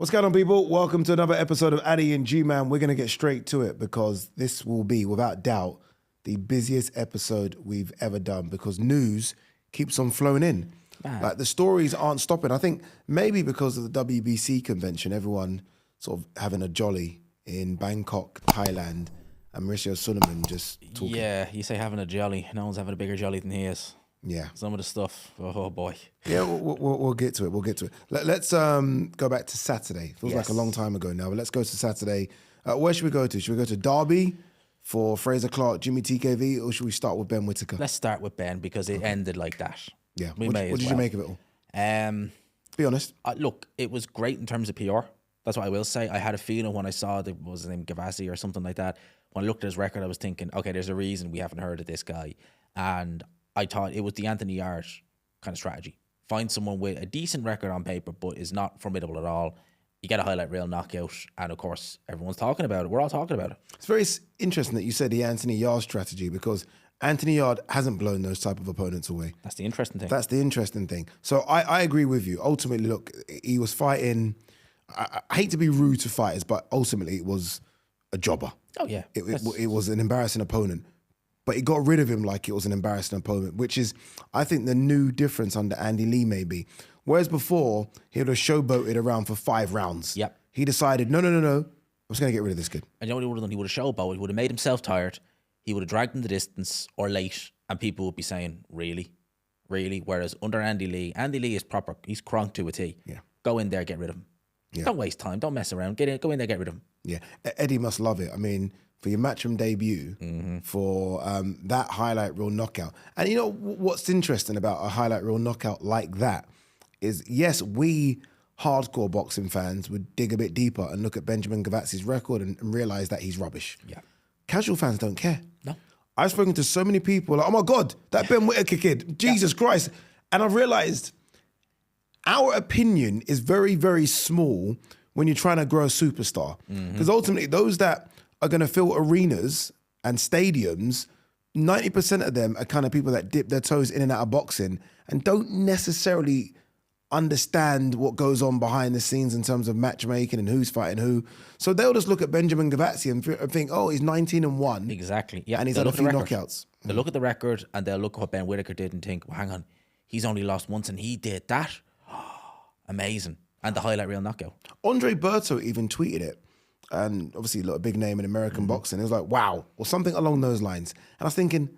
What's going on, people? Welcome to another episode of Ade Gman. We're going to get straight to it because this will be, without doubt, the busiest episode we've ever done because news keeps on flowing in. Man. Like, the stories aren't stopping. I think maybe because of the WBC convention, everyone sort of having a jolly in Bangkok, Thailand, and Mauricio Suleiman just talking. Yeah, you say having a jolly. No one's having a bigger jolly than he is. Yeah. Some of the stuff, oh boy. Yeah, we'll get to it. We'll get to it. Let's go back to Saturday. Feels like a long time ago now, but let's go to Saturday. Where should we go to? Should we go to Derby for Fraser Clark, Jimmy TKV, or should we start with Ben Whittaker? Let's start with Ben because it ended like that. Yeah. What did you make of it all? Be honest. Look, it was great in terms of PR. That's what I will say. I had a feeling when I saw that was his name Gavassi or something like that. When I looked at his record, I was thinking, okay, there's a reason we haven't heard of this guy. And I thought it was the Anthony Yard kind of strategy. Find someone with a decent record on paper, but is not formidable at all. You get a highlight reel knockout, and of course, everyone's talking about it. We're all talking about it. It's very interesting that you said the Anthony Yard strategy because Anthony Yard hasn't blown those type of opponents away. That's the interesting thing. That's the interesting thing. So I agree with you. Ultimately, look, he was fighting. I hate to be rude to fighters, but ultimately it was a jobber. Oh, yeah. It was an embarrassing opponent. But he got rid of him like it was an embarrassing opponent, which is, I think, the new difference under Andy Lee maybe. Whereas before, he would have showboated around for 5 rounds. Yep. He decided, no, I'm just going to get rid of this kid. And you know what he would have done? He would have showboated. He would have made himself tired. He would have dragged him the distance or late, and people would be saying, really? Really? Whereas under Andy Lee is proper. He's crunk to a T. Yeah. Go in there, get rid of him. Yeah. Don't waste time. Don't mess around. Go in there, get rid of him. Yeah. Eddie must love it. I mean, for your matchroom debut, for that highlight reel knockout. And you know what's interesting about a highlight reel knockout like that is, yes, we hardcore boxing fans would dig a bit deeper and look at Benjamin Gavassi's record and realize that he's rubbish. Yeah. Casual fans don't care. No. I've spoken to so many people like, oh my God, that Ben Whittaker kid, Jesus Christ. And I've realized our opinion is very, very small when you're trying to grow a superstar. Because ultimately, those that are going to fill arenas and stadiums, 90% of them are kind of people that dip their toes in and out of boxing and don't necessarily understand what goes on behind the scenes in terms of matchmaking and who's fighting who. So they'll just look at Benjamin Gavassi and think, oh, he's 19-1. Exactly. Yeah. And he's had a few knockouts. They'll look at the record and they'll look at what Ben Whittaker did and think, well, hang on, he's only lost once and he did that. Amazing. And the highlight reel knockout. Andre Berto even tweeted it. And obviously, a big name in American boxing. It was like, wow, or something along those lines. And I was thinking,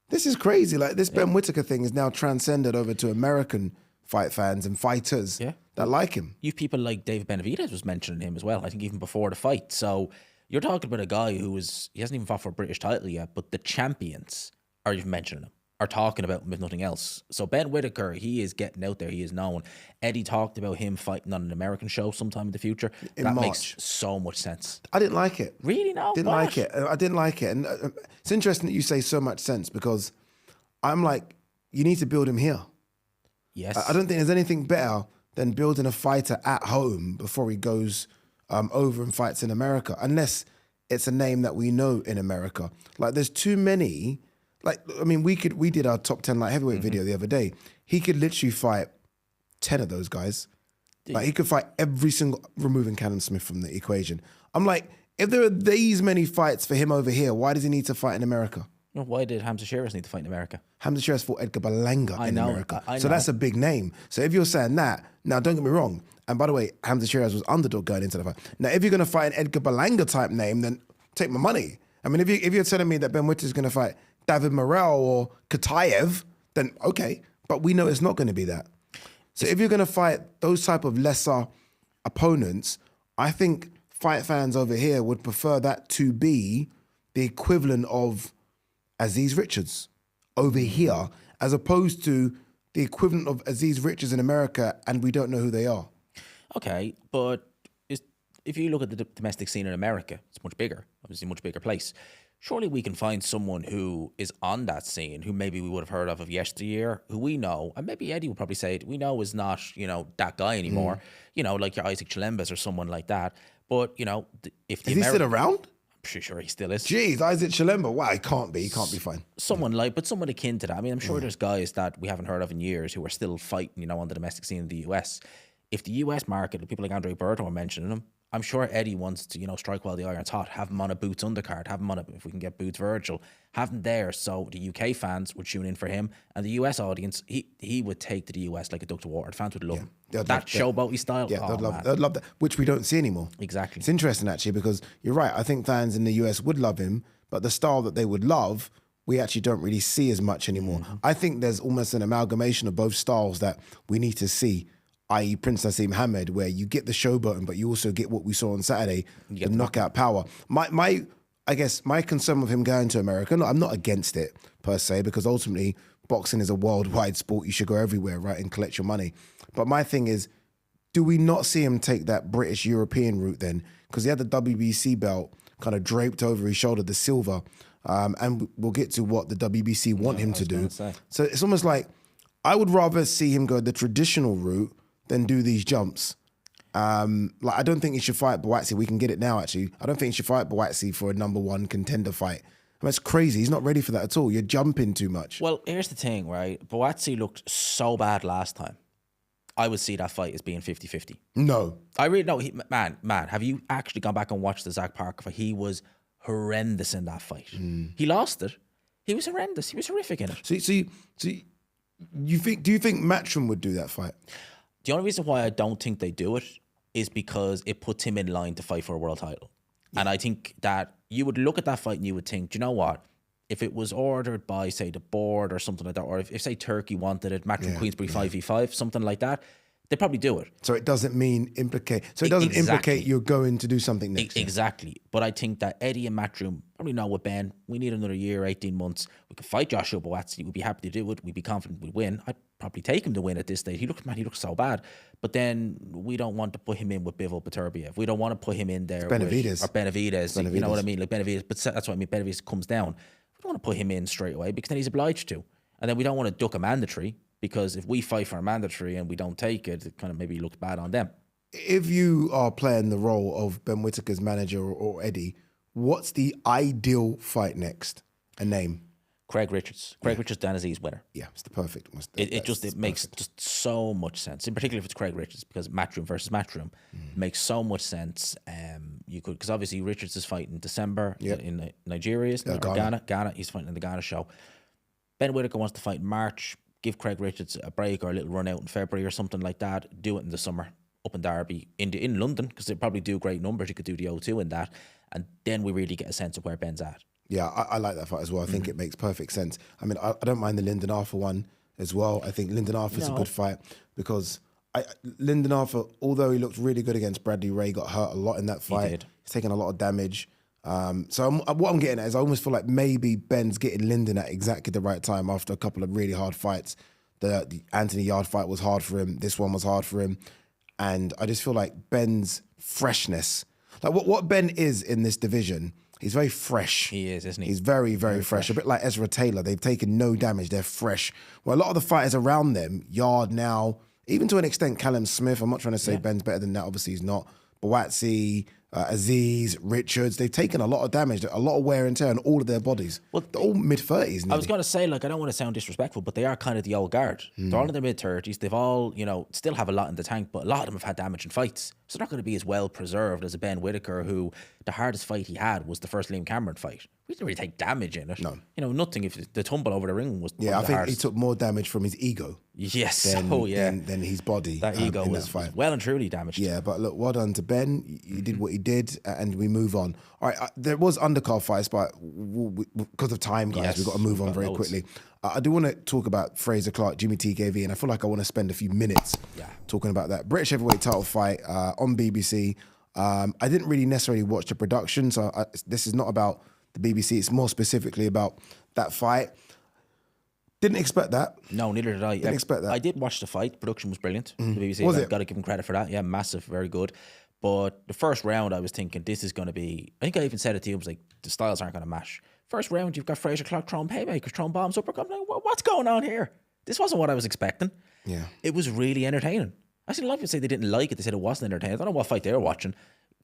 this is crazy. Like, this Ben Whittaker thing is now transcended over to American fight fans and fighters that like him. You've people like David Benavidez was mentioning him as well, I think even before the fight. So you're talking about a guy he hasn't even fought for a British title yet, but the champions are even mentioning him, are talking about him if nothing else. So Ben Whittaker, he is getting out there. He is known. Eddie talked about him fighting on an American show sometime in the future. That makes so much sense. I didn't like it. Really? No? Didn't like it. I didn't like it. And it's interesting that you say so much sense because I'm like, you need to build him here. Yes. I don't think there's anything better than building a fighter at home before he goes over and fights in America, unless it's a name that we know in America. Like, there's too many. Like, I mean, we did our top 10 light heavyweight video the other day. He could literally fight 10 of those guys. Like, he could fight every single, removing Callum Smith from the equation. I'm like, if there are these many fights for him over here, why does he need to fight in America? No, why did Hamza Shirez need to fight in America? Hamza Shirez fought Edgar Berlanga in America. I know. So that's a big name. So if you're saying that, now don't get me wrong. And by the way, Hamza Shirez was underdog going into the fight. Now, if you're going to fight an Edgar Berlanga type name, then take my money. I mean, if you're telling me that Ben Whittaker is going to fight David Morrell or Kataev, then okay. But we know it's not going to be that. So if you're going to fight those type of lesser opponents, I think fight fans over here would prefer that to be the equivalent of Aziz Richards over here, as opposed to the equivalent of Aziz Richards in America, and we don't know who they are. Okay, but if you look at the domestic scene in America, it's much bigger, obviously a much bigger place. Surely we can find someone who is on that scene, who maybe we would have heard of yesteryear, who we know, and maybe Eddie would probably say it, we know is not, that guy anymore, like your Isaac Chalembas or someone like that. But, if Is he still around? I'm sure he still is. Jeez, Isaac Chalemba. Wow, he can't be fine. Someone akin to that. I mean, I'm sure there's guys that we haven't heard of in years who are still fighting, on the domestic scene in the US. if the US market, the people like Andre Berto are mentioning him, I'm sure Eddie wants to, strike while the iron's hot, have him on a Boots undercard, have him on if we can get Boots Virgil, have him there so the UK fans would tune in for him. And the US audience, he would take to the US like a duck to water. The fans would love him. That showboaty style. Yeah, they'd love that, which we don't see anymore. Exactly. It's interesting, actually, because you're right. I think fans in the US would love him, but the style that they would love, we actually don't really see as much anymore. I think there's almost an amalgamation of both styles that we need to see, i.e. Prince Nassim Hamed, where you get the showboating, but you also get what we saw on Saturday, the knockout power. I guess my concern with him going to America, I'm not against it per se, because ultimately boxing is a worldwide sport. You should go everywhere, right, and collect your money. But my thing is, do we not see him take that British European route then? Because he had the WBC belt kind of draped over his shoulder, the silver, and we'll get to what the WBC want him to do. So it's almost like I would rather see him go the traditional route than do these jumps. I don't think he should fight Buatsi. We can get it now, actually. I don't think he should fight Buatsi for a #1 contender fight. I mean, it's crazy. He's not ready for that at all. You're jumping too much. Well, here's the thing, right? Buatsi looked so bad last time. I would see that fight as being 50-50. No. I really know. Man, have you actually gone back and watched the Zach Parker fight? He was horrendous in that fight. He lost it. He was horrendous. He was horrific in it. So do you think Matchroom would do that fight? The only reason why I don't think they do it is because it puts him in line to fight for a world title. Yeah. And I think that you would look at that fight and you would think, do you know what? If it was ordered by, say, the board or something like that, or if say, Turkey wanted it, Matchroom Queensbury 5v5, something like that, they'd probably do it. So it doesn't implicate you're going to do something next. Exactly. But I think that Eddie and Matchroom probably know with Ben, we need another year, 18 months. We could fight Joshua Buatsi. We'd be happy to do it. We'd be confident we'd win. I'd probably take him to win at this stage. He looked so bad. But then we don't want to put him in with Bivol Beterbiev. We don't want to put him in there Benavidez. Or Benavidez. You know what I mean? Like Benavidez. But that's what I mean. Benavidez comes down. We don't want to put him in straight away because then he's obliged to. And then we don't want to duck a mandatory, because if we fight for a mandatory and we don't take it, it kind of maybe looks bad on them. If you are playing the role of Ben Whittaker's manager or Eddie, what's the ideal fight next? A name? Craig Richards. Craig Richards, Dan Aziz winner. Yeah, it's the perfect one. It makes just so much sense. In particular if it's Craig Richards, because Matchroom versus Matchroom makes so much sense. You could, because obviously Richards is fighting in December in Nigeria, or Ghana. He's fighting in the Ghana show. Ben Whittaker wants to fight in March. Give Craig Richards a break or a little run out in February or something like that. Do it in the summer up in Derby, in London, because they probably do great numbers. You could do the O2 in that, and then we really get a sense of where Ben's at. Yeah, I like that fight as well. I think it makes perfect sense. I mean, I don't mind the Lyndon Arthur one as well. I think Lyndon Arthur's a good fight because Lyndon Arthur, although he looked really good against Bradley Ray, got hurt a lot in that fight. He's taken a lot of damage. So what I'm getting at is I almost feel like maybe Ben's getting Lyndon at exactly the right time after a couple of really hard fights. The Anthony Yard fight was hard for him. This one was hard for him. And I just feel like Ben's freshness, like what Ben is in this division, he's very fresh. He is, isn't he? He's very, very fresh. A bit like Ezra Taylor. They've taken no damage. They're fresh. Well, a lot of the fighters around them, Yard now, even to an extent, Callum Smith, I'm not trying to say Ben's better than that. Obviously, he's not. Buatsi, Aziz, Richards, they've taken a lot of damage, a lot of wear and tear on all of their bodies. Well, they're all mid-30s. I was going to say, I don't want to sound disrespectful, but they are kind of the old guard. They're all in their mid-30s. They've all, still have a lot in the tank, but a lot of them have had damage in fights. So they're not going to be as well preserved as a Ben Whittaker, who the hardest fight he had was the first Liam Cameron fight. We didn't really take damage in it. No. nothing. If the tumble over the ring was I think he took more damage from his ego. Yes. Than his body. That ego was well and truly damaged. Yeah, but look, well done to Ben. He did what he did, and we move on. All right, there was undercard fights, but because of time, guys, we've got to move on very quickly. I do want to talk about Fraser Clark, Jimmy TKV, and I feel like I want to spend a few minutes talking about that British heavyweight title fight on BBC. I didn't really necessarily watch the production, so this is not about the BBC. It's more specifically about that fight. Didn't expect that. No, neither did I. Didn't expect that. I did watch the fight. Production was brilliant. The BBC, Was it? Got to give them credit for that. Yeah, massive, very good. But the first round, I was thinking this is going to be. I think I even said it to you. I was like, the styles aren't going to mash. First round, you've got Fraser Clark throwing haymakers, throwing bombs, uppercut. Like, what's going on here? This wasn't what I was expecting. Yeah, it was really entertaining. I seen a lot of people say they didn't like it. They said it wasn't entertaining. I don't know what fight they were watching.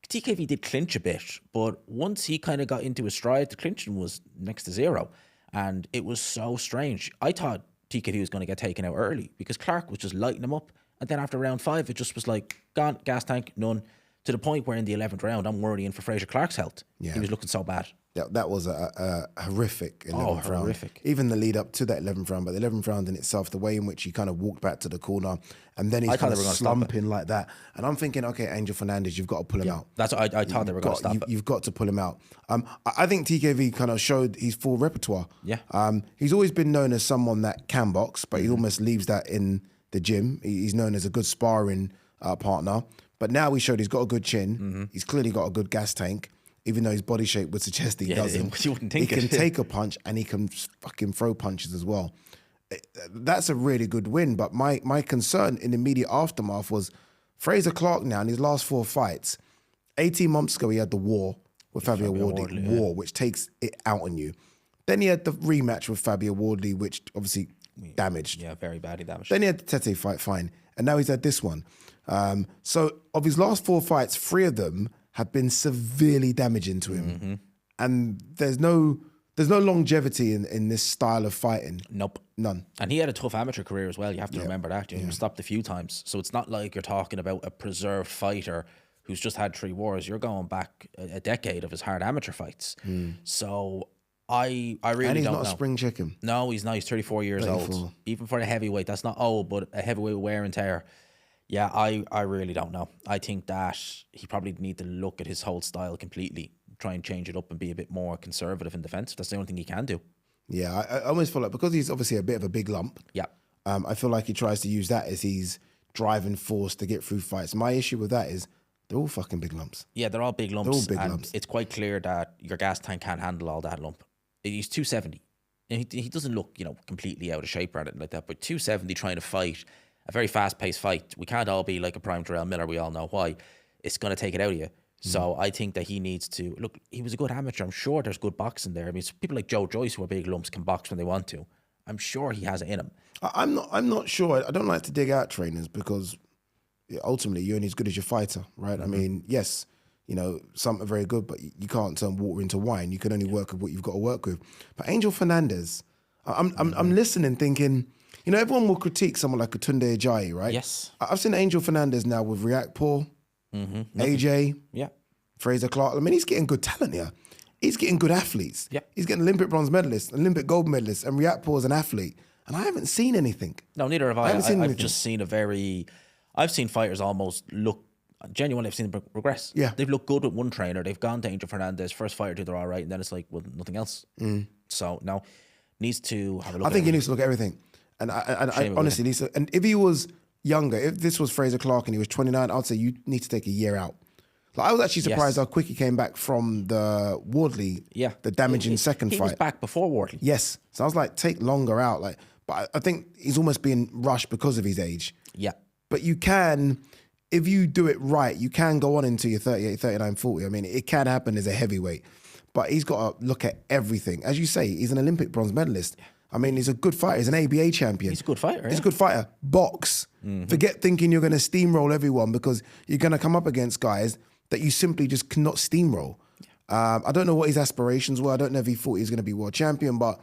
TKV did clinch a bit, but once he kind of got into his stride, the clinching was next to zero. And it was so strange. I thought TKV was going to get taken out early because Clark was just lighting him up. And then after round 5, it just was like, gone, gas tank, none. To the point where in the 11th round, I'm worrying for Fraser Clark's health. Yeah. He was looking so bad. That was a horrific 11th round. Horrific. Even the lead up to that 11th round, but the 11th round in itself, the way in which he kind of walked back to the corner and then he's kind of slumping like that. And I'm thinking, okay, Angel Fernandez, you've got to pull him out. That's what I thought they were going to stop it. You've got to pull him out. I think TKV kind of showed his full repertoire. Yeah. He's always been known as someone that can box, but he almost leaves that in the gym. He's known as a good sparring partner. But now he showed he's got a good chin. He's clearly got a good gas tank, even though his body shape would suggest he doesn't. You wouldn't think he can take a punch and he can fucking throw punches as well. That's a really good win. But my concern in the immediate aftermath was Fraser Clark now in his last 4 fights. 18 months ago, he had the war with Fabio Wardley, which takes it out on you. Then he had the rematch with Fabio Wardley, which obviously damaged. Yeah, very badly damaged. Then he had the Tete fight, fine. And now he's had this one. So of his last 4 fights, 3 of them have been severely damaging to him. And there's no longevity in this style of fighting. Nope. None. And he had a tough amateur career as well. You have to remember that. He was stopped a few times. So it's not like you're talking about a preserved fighter who's just had 3 wars. You're going back a decade of his hard amateur fights. So I really don't know. And he's not a spring chicken. No, he's not. He's 34 years old. Even for a heavyweight, that's not old, but a heavyweight wear and tear. Yeah, I really don't know. I think that he probably need to look at his whole style completely, try and change it up and be a bit more conservative in defense. That's the only thing he can do. Yeah, I almost feel like because he's obviously a bit of a big lump. Yeah. I feel like he tries to use that as his driving force to get through fights. My issue with that is they're all fucking big lumps. Yeah, they're all big lumps. They're all big lumps. It's quite clear that your gas tank can't handle all that lump. He's 270. And he doesn't look, completely out of shape or anything like that, but 270 trying to fight a very fast-paced fight. We can't all be like a prime Terrell Miller. We all know why. It's going to take it out of you. So I think that he needs to... Look, he was a good amateur. I'm sure there's good boxing there. I mean, people like Joe Joyce who are big lumps can box when they want to. I'm sure he has it in him. I'm not sure. I don't like to dig out trainers because ultimately you're only as good as your fighter, right? I mean, yes, some are very good, but you can't turn water into wine. You can only work with what you've got to work with. But Angel Fernandez, I'm listening thinking... everyone will critique someone like a Tunde Ajayi, right? Yes. I've seen Angel Fernandez now with React Paul, AJ, Fraser Clark. I mean, he's getting good talent here. He's getting good athletes. Yeah. He's getting Olympic bronze medalist, Olympic gold medalist, and React Paul is an athlete. And I haven't seen anything. No, neither have I. I've just seen I've seen fighters almost look, genuinely I've seen them regress. Yeah. They've looked good with one trainer. They've gone to Angel Fernandez, first fight or two, they're all right. And then it's like, well, nothing else. So, no, needs to have a look I think he needs to look at everything. And I honestly, Lisa, and if he was younger, if this was Fraser Clark and he was 29, I'd say you need to take a year out. Like I was actually surprised how quick he came back from the Wardley, the damaging second fight. He was back before Wardley. Yes. So I was like, take longer out. But I think he's almost being rushed because of his age. Yeah. But you can, if you do it right, you can go on into your 38, 39, 40. I mean, it can happen as a heavyweight. But he's got to look at everything. As you say, he's an Olympic bronze medalist. Yeah. I mean, he's a good fighter. He's an ABA champion. He's a good fighter. He's a good fighter. Box. Forget thinking you're going to steamroll everyone because you're going to come up against guys that you simply just cannot steamroll. I don't know what his aspirations were. I don't know if he thought he was going to be world champion, but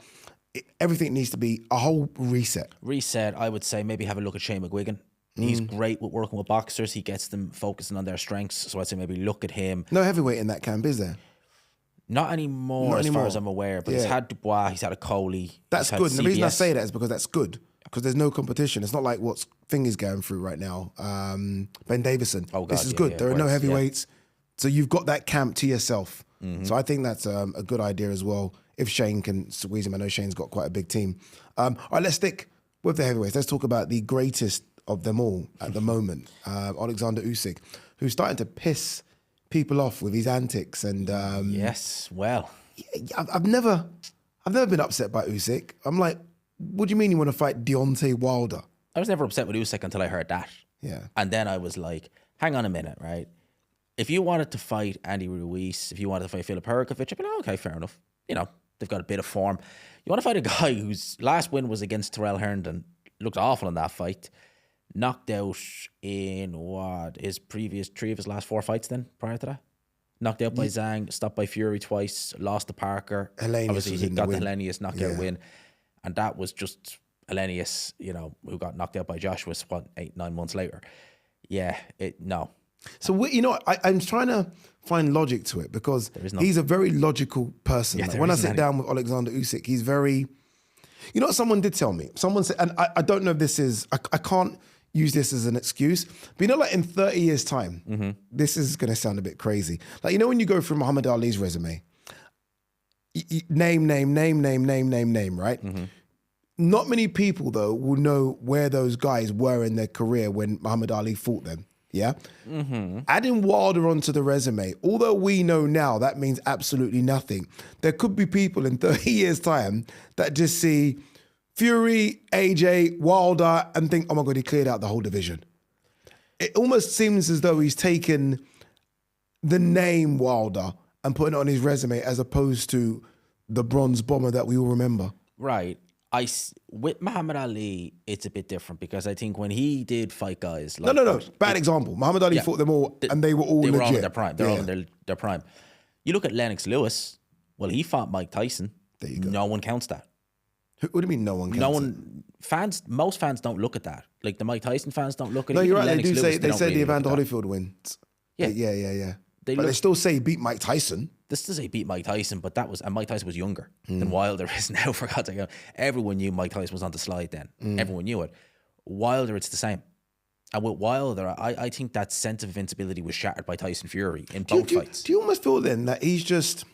everything needs to be a whole reset. Reset, I would say maybe have a look at Shane McGuigan. He's great with working with boxers. He gets them focusing on their strengths. So I'd say maybe look at him. No heavyweight in that camp, is there? Not anymore, as far as I'm aware. But he's had Dubois, he's had a Coley. That's good. And the reason I say that is because that's good. Because there's no competition. It's not like what Thing is going through right now. Ben Davison. Oh, God, this is good. Yeah, there are no heavyweights. So you've got that camp to yourself. So I think that's a good idea as well. If Shane can squeeze him. I know Shane's got quite a big team. All right, let's stick with the heavyweights. Let's talk about the greatest of them all at the moment. Alexander Usyk, who's starting to piss people off with his antics and yes, well, I've never been upset by Usyk. I'm like, what do you mean you want to fight Deontay Wilder? I was never upset with Usyk until I heard that. Yeah, and then I was like, hang on a minute, right? If you wanted to fight Andy Ruiz, if you wanted to fight Filip Hrgovic, I'd be like, okay, fair enough. They've got a bit of form. You want to fight a guy whose last win was against Terrell Herndon, looked awful in that fight. Knocked out in his previous 3 of his last 4 fights then, prior to that? Knocked out by Zhang, stopped by Fury twice, lost to Parker. Obviously, he got the Hellenius knockout win. And that was just Elenius, you know, who got knocked out by Joshua, 8-9 months later. Yeah, no. So, you know, I'm trying to find logic to it because he's a very logical person. Yeah, Like when I sit down with Alexander Usyk, he's very, you know what someone did tell me? Someone said, and I don't know if this is, I can't use this as an excuse, but you know, like in 30 years' time, this is going to sound a bit crazy. Like, you know, when you go through Muhammad Ali's resume, name, right? Not many people, though, will know where those guys were in their career when Muhammad Ali fought them. Yeah? Adding Wilder onto the resume, although we know now that means absolutely nothing, there could be people in 30 years' time that just see Fury, AJ, Wilder, and think, oh my God, he cleared out the whole division. It almost seems as though he's taken the name Wilder and putting it on his resume as opposed to the bronze bomber that we all remember. Right. With Muhammad Ali, it's a bit different because I think when he did fight guys like No. Bad example. Muhammad Ali fought them all and they were all legit. They were all in their prime. They're all in their prime. You look at Lennox Lewis, well, he fought Mike Tyson. There you go. No one counts that. What do you mean no one counts it? Most fans don't look at that. Like the Mike Tyson fans don't look at it. No, you're right. Lennox Lewis, They say really the Evander Holyfield wins. Yeah. Yeah. But they still say he beat Mike Tyson. This does say beat Mike Tyson, but and Mike Tyson was younger than Wilder is now, for God's sake. Everyone knew Mike Tyson was on the slide then. Everyone knew it. Wilder, it's the same. And with Wilder, I think that sense of invincibility was shattered by Tyson Fury in both fights. Do you almost feel then that he's just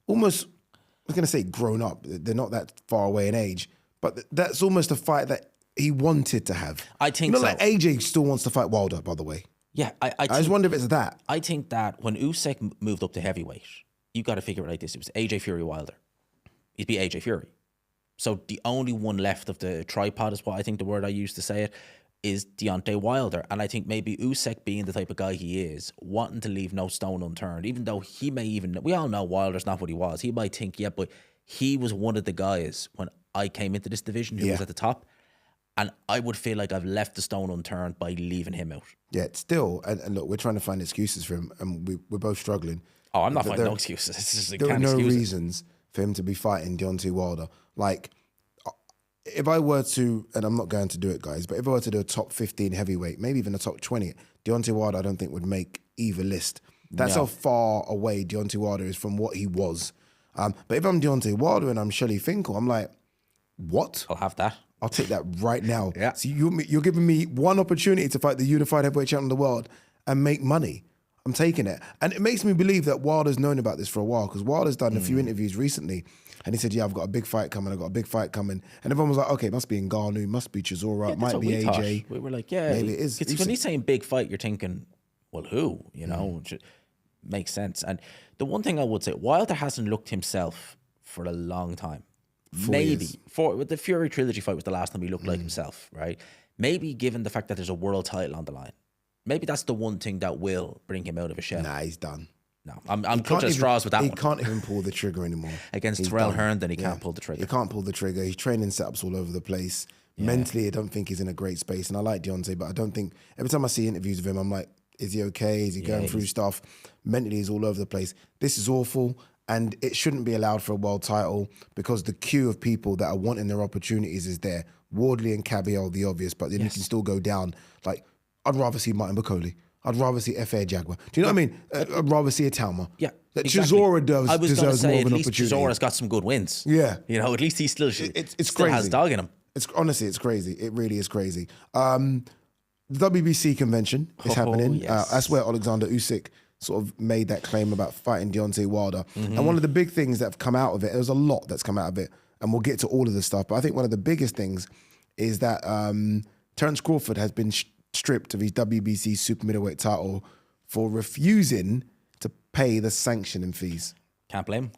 almost, I was going to say grown up. They're not that far away in age, but that's almost a fight that he wanted to have. I think so. Like AJ still wants to fight Wilder, by the way. Yeah, I just wonder if it's that. I think that when Usyk moved up to heavyweight, you got to figure it like this. It was AJ Fury Wilder. He'd be AJ Fury. So the only one left of the tripod is what I think the word I used to say it, is Deontay Wilder. And I think maybe Usyk being the type of guy he is, wanting to leave no stone unturned, even though he may even, we all know Wilder's not what he was. He might think, yeah, but he was one of the guys when I came into this division who was at the top. And I would feel like I've left the stone unturned by leaving him out. Yeah, still, and look, we're trying to find excuses for him, and we're both struggling. Oh, I'm not finding no excuses. It's just, there are no reasons for him to be fighting Deontay Wilder. Like, if I were to, and I'm not going to do it, guys, but if I were to do a top 15 heavyweight, maybe even a top 20, Deontay Wilder I don't think would make either list. That's how far away Deontay Wilder is from what he was. But if I'm Deontay Wilder and I'm Shelley Finkel, I'm like, what? I'll have that. I'll take that right now. Yeah. So you're giving me one opportunity to fight the unified heavyweight champion of the world and make money. I'm taking it. And it makes me believe that Wilder's known about this for a while because Wilder's done a few interviews recently and he said, yeah, I've got a big fight coming. And everyone was like, okay, it must be Ngannou, must be Chisora, it might be AJ. We were like, yeah. Maybe it is. When he's saying big fight, you're thinking, well, who? You know, makes sense. And the one thing I would say, Wilder hasn't looked himself for a long time. With the Fury trilogy fight was the last time he looked like himself, right? Maybe given the fact that there's a world title on the line, maybe that's the one thing that will bring him out of a shell. Nah, he's done. No, I'm clutching straws with that one. He can't even pull the trigger anymore. Against Terrell Herndon, he can't pull the trigger. He can't pull the trigger. He's training setups all over the place. Yeah. Mentally, I don't think he's in a great space. And I like Deontay, but I don't think, every time I see interviews of him, I'm like, is he okay? Is he going through stuff? Mentally, he's all over the place. This is awful. And it shouldn't be allowed for a world title because the queue of people that are wanting their opportunities is there. Wardley and Cabby are the obvious, but then you can still go down. Like, I'd rather see Martin Bacoli. I'd rather see F.A. Jaguar. Do you know what I mean? I'd rather see a Talma. Yeah. That exactly. Chisora deserves more of an opportunity. Chisora's got some good wins. Yeah. You know, at least he still, it's still has dog in him. Honestly, it's crazy. It really is crazy. The WBC convention is happening. Yes. That's where Alexander Usyk sort of made that claim about fighting Deontay Wilder. And one of the big things that have come out of it, there's a lot that's come out of it, and we'll get to all of this stuff, but I think one of the biggest things is that Terence Crawford has been stripped of his WBC super middleweight title for refusing to pay the sanctioning fees. Can't blame him.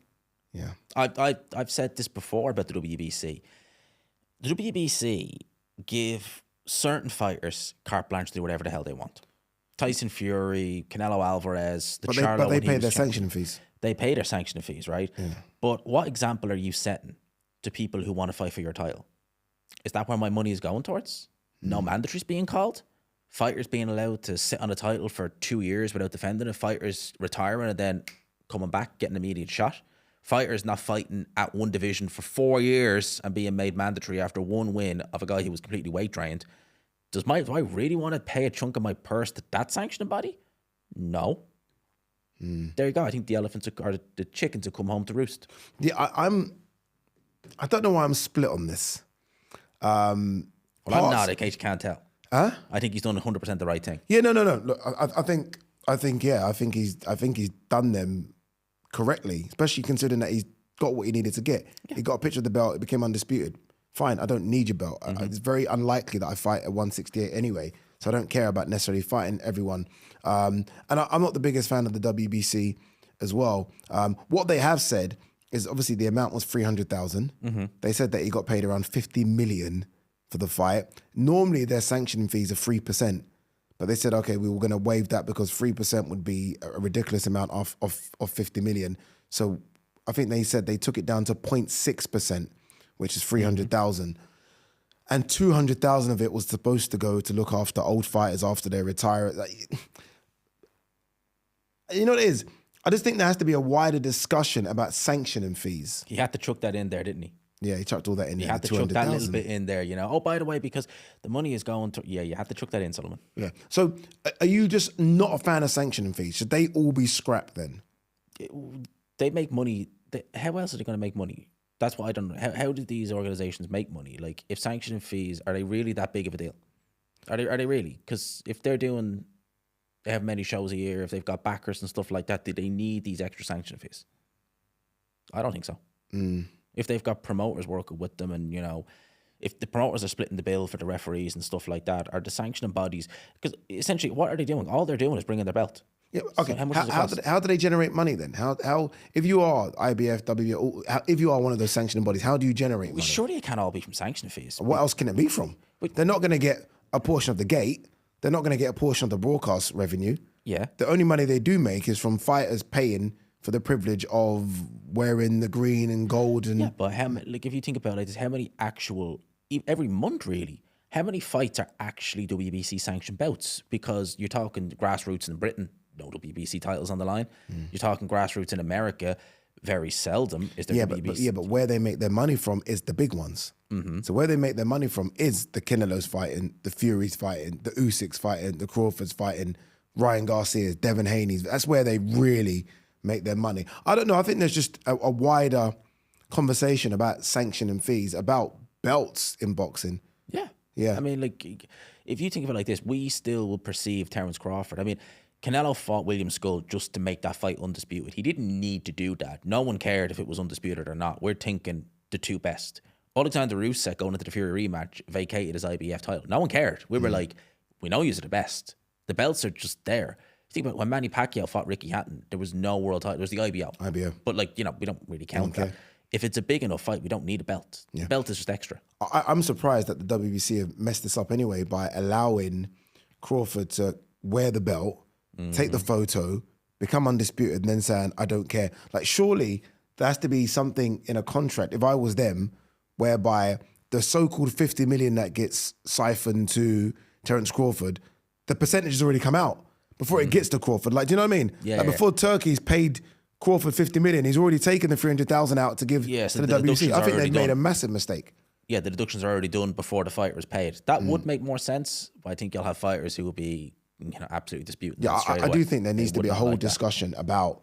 Yeah. I've said this before about the WBC. The WBC give certain fighters carte blanche to do whatever the hell they want. Tyson Fury, Canelo Alvarez, But they pay their sanctioning fees. They pay their sanctioning fees, right? Yeah. But what example are you setting to people who want to fight for your title? Is that where my money is going towards? No mandatories being called? Fighters being allowed to sit on a title for 2 years without defending it? Fighters retiring and then coming back, getting an immediate shot? Fighters not fighting at one division for 4 years and being made mandatory after one win of a guy who was completely weight trained. Do I really want to pay a chunk of my purse to that sanctioning body? No. There you go. I think the elephants or the chickens have come home to roost. Yeah, I don't know why I'm split on this. I'm not, in case you can't tell. Huh? I think he's done 100% the right thing. Yeah, no. Look, I think he's done them correctly, especially considering that he's got what he needed to get. Yeah. He got a picture of the belt. It became undisputed. Fine, I don't need your belt. It's very unlikely that I fight at 168 anyway, so I don't care about necessarily fighting everyone. And I'm not the biggest fan of the WBC as well. What they have said is obviously the amount was 300,000. They said that he got paid around 50 million for the fight. Normally their sanctioning fees are 3%, but they said, okay, we were going to waive that because 3% would be a ridiculous amount of 50 million. So I think they said they took it down to 0.6%, which is 300,000. And 200,000 of it was supposed to go to look after old fighters after they retire. You know what it is? I just think there has to be a wider discussion about sanctioning fees. He had to chuck that in there, didn't he? Yeah, he chucked all that in there. You had to chuck that little bit in there, you know. Oh, by the way, because the money is going to... Yeah, you had to chuck that in, Solomon. Yeah. So are you just not a fan of sanctioning fees? Should they all be scrapped then? They make money. How else are they going to make money? That's what I don't know. How do these organizations make money? Like, if sanctioning fees, are they really that big of a deal? Are they really? Because if they're doing... They have many shows a year. If they've got backers and stuff like that, do they need these extra sanction fees? I don't think so. If they've got promoters working with them and, you know, if the promoters are splitting the bill for the referees and stuff like that, are the sanctioning bodies... Because essentially, what are they doing? All they're doing is bringing their belt. Yeah, okay. So how do they generate money then? How if you are IBF, if you are one of those sanctioning bodies, how do you generate money? Surely it can't all be from sanctioning fees. What else can it be from? They're not going to get a portion of the gate. They're not going to get a portion of the broadcast revenue. Yeah. The only money they do make is from fighters paying for the privilege of wearing the green and gold. And yeah, but if you think about it, how many actual, every month really, how many fights are actually WBC sanctioned bouts? Because you're talking grassroots in Britain, no WBC titles on the line. You're talking grassroots in America, very seldom is there WBC. But where they make their money from is the big ones. So where they make their money from is the Canelos fighting, the Furies fighting, the Usyks fighting, the Crawfords fighting, Ryan Garcia's, Devin Haney's. That's where they really make their money. I don't know. I think there's just a wider conversation about sanctioning fees, about belts in boxing. Yeah. I mean, like, if you think of it like this, we still will perceive Terence Crawford. I mean, Canelo fought William Skull just to make that fight undisputed. He didn't need to do that. No one cared if it was undisputed or not. We're thinking the two best. Oleksandr Usyk going into the Fury rematch vacated his IBF title. No one cared. We were like, we know you're the best. The belts are just there. Think about when Manny Pacquiao fought Ricky Hatton, there was no world title. There was the IBO. But, like, you know, we don't really count that. If it's a big enough fight, we don't need a belt. The belt is just extra. I'm surprised that the WBC have messed this up anyway by allowing Crawford to wear the belt, take the photo, become undisputed, and then saying, I don't care. Like, surely there has to be something in a contract, if I was them, whereby the so-called 50 million that gets siphoned to Terence Crawford, the percentage has already come out before it gets to Crawford. Like, do you know what I mean? Yeah, like, before Turkey's paid Crawford 50 million, he's already taken the 300,000 out to give to the WBC. I think they've made a massive mistake. Yeah, the deductions are already done before the fighter is paid. That would make more sense, but I think you'll have fighters who will be, you know, absolutely disputing. Yeah, I do think there needs to be a whole discussion about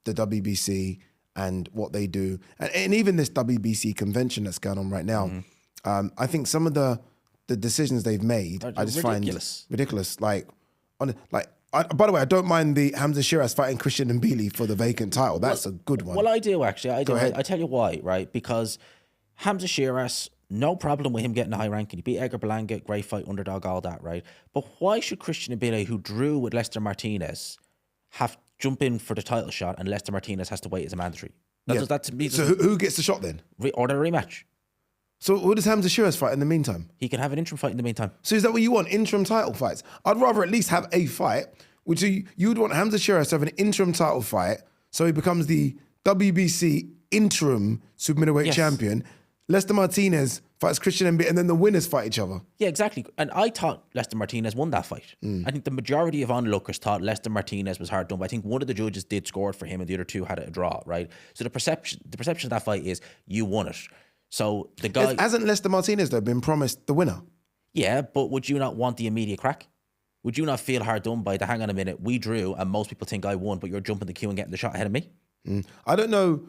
the WBC and what they do, and even this WBC convention that's going on right now. I think some of the decisions they've made, I just find ridiculous. Like, by the way, I don't mind the Hamza Shirez fighting Christian Mbili for the vacant title. That's a good one. Well, I do actually. I do. I tell you why, right? Because Hamza Shirez, no problem with him getting a high ranking. He beat Edgar Berlanga, great fight, underdog, all that, right? But why should Christian Mbili, who drew with Lester Martinez, have jump in for the title shot and Lester Martinez has to wait as a mandatory? That to me, so who gets the shot then? Order a rematch. So who does Hamza Shirez fight in the meantime? He can have an interim fight in the meantime. So is that what you want? Interim title fights? I'd rather at least have a fight. Which you would want Hamza Shirez to have an interim title fight, so he becomes the WBC interim super middleweight champion. Lester Martinez fights Christian Embi, and then the winners fight each other. Yeah, exactly. And I thought Lester Martinez won that fight. I think the majority of onlookers thought Lester Martinez was hard done, but I think one of the judges did score it for him and the other two had it a draw, right? So the perception of that fight is you won it. So the guy... Hasn't Lester Martinez, though, been promised the winner? Yeah, but would you not want the immediate crack? Would you not feel hard done by the hang on a minute, we drew and most people think I won, but you're jumping the queue and getting the shot ahead of me? I don't know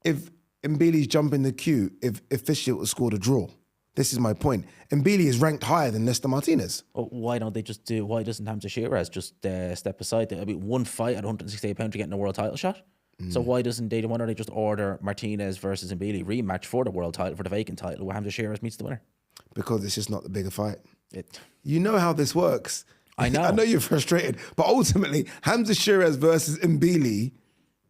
if Mbili's jumping the queue if Fishel scored a draw. This is my point. Mbili is ranked higher than Lester Martinez. Well, why doesn't Hamza Shirez just step aside? I mean, one fight at 168 pounds to getting a world title shot. So why don't they just order Martinez versus Mbili rematch for the world title, for the vacant title, where Hamza Shirez meets the winner? Because it's just not the bigger fight. It. You know how this works. I know. I know you're frustrated, but ultimately, Hamza Shirez versus Mbili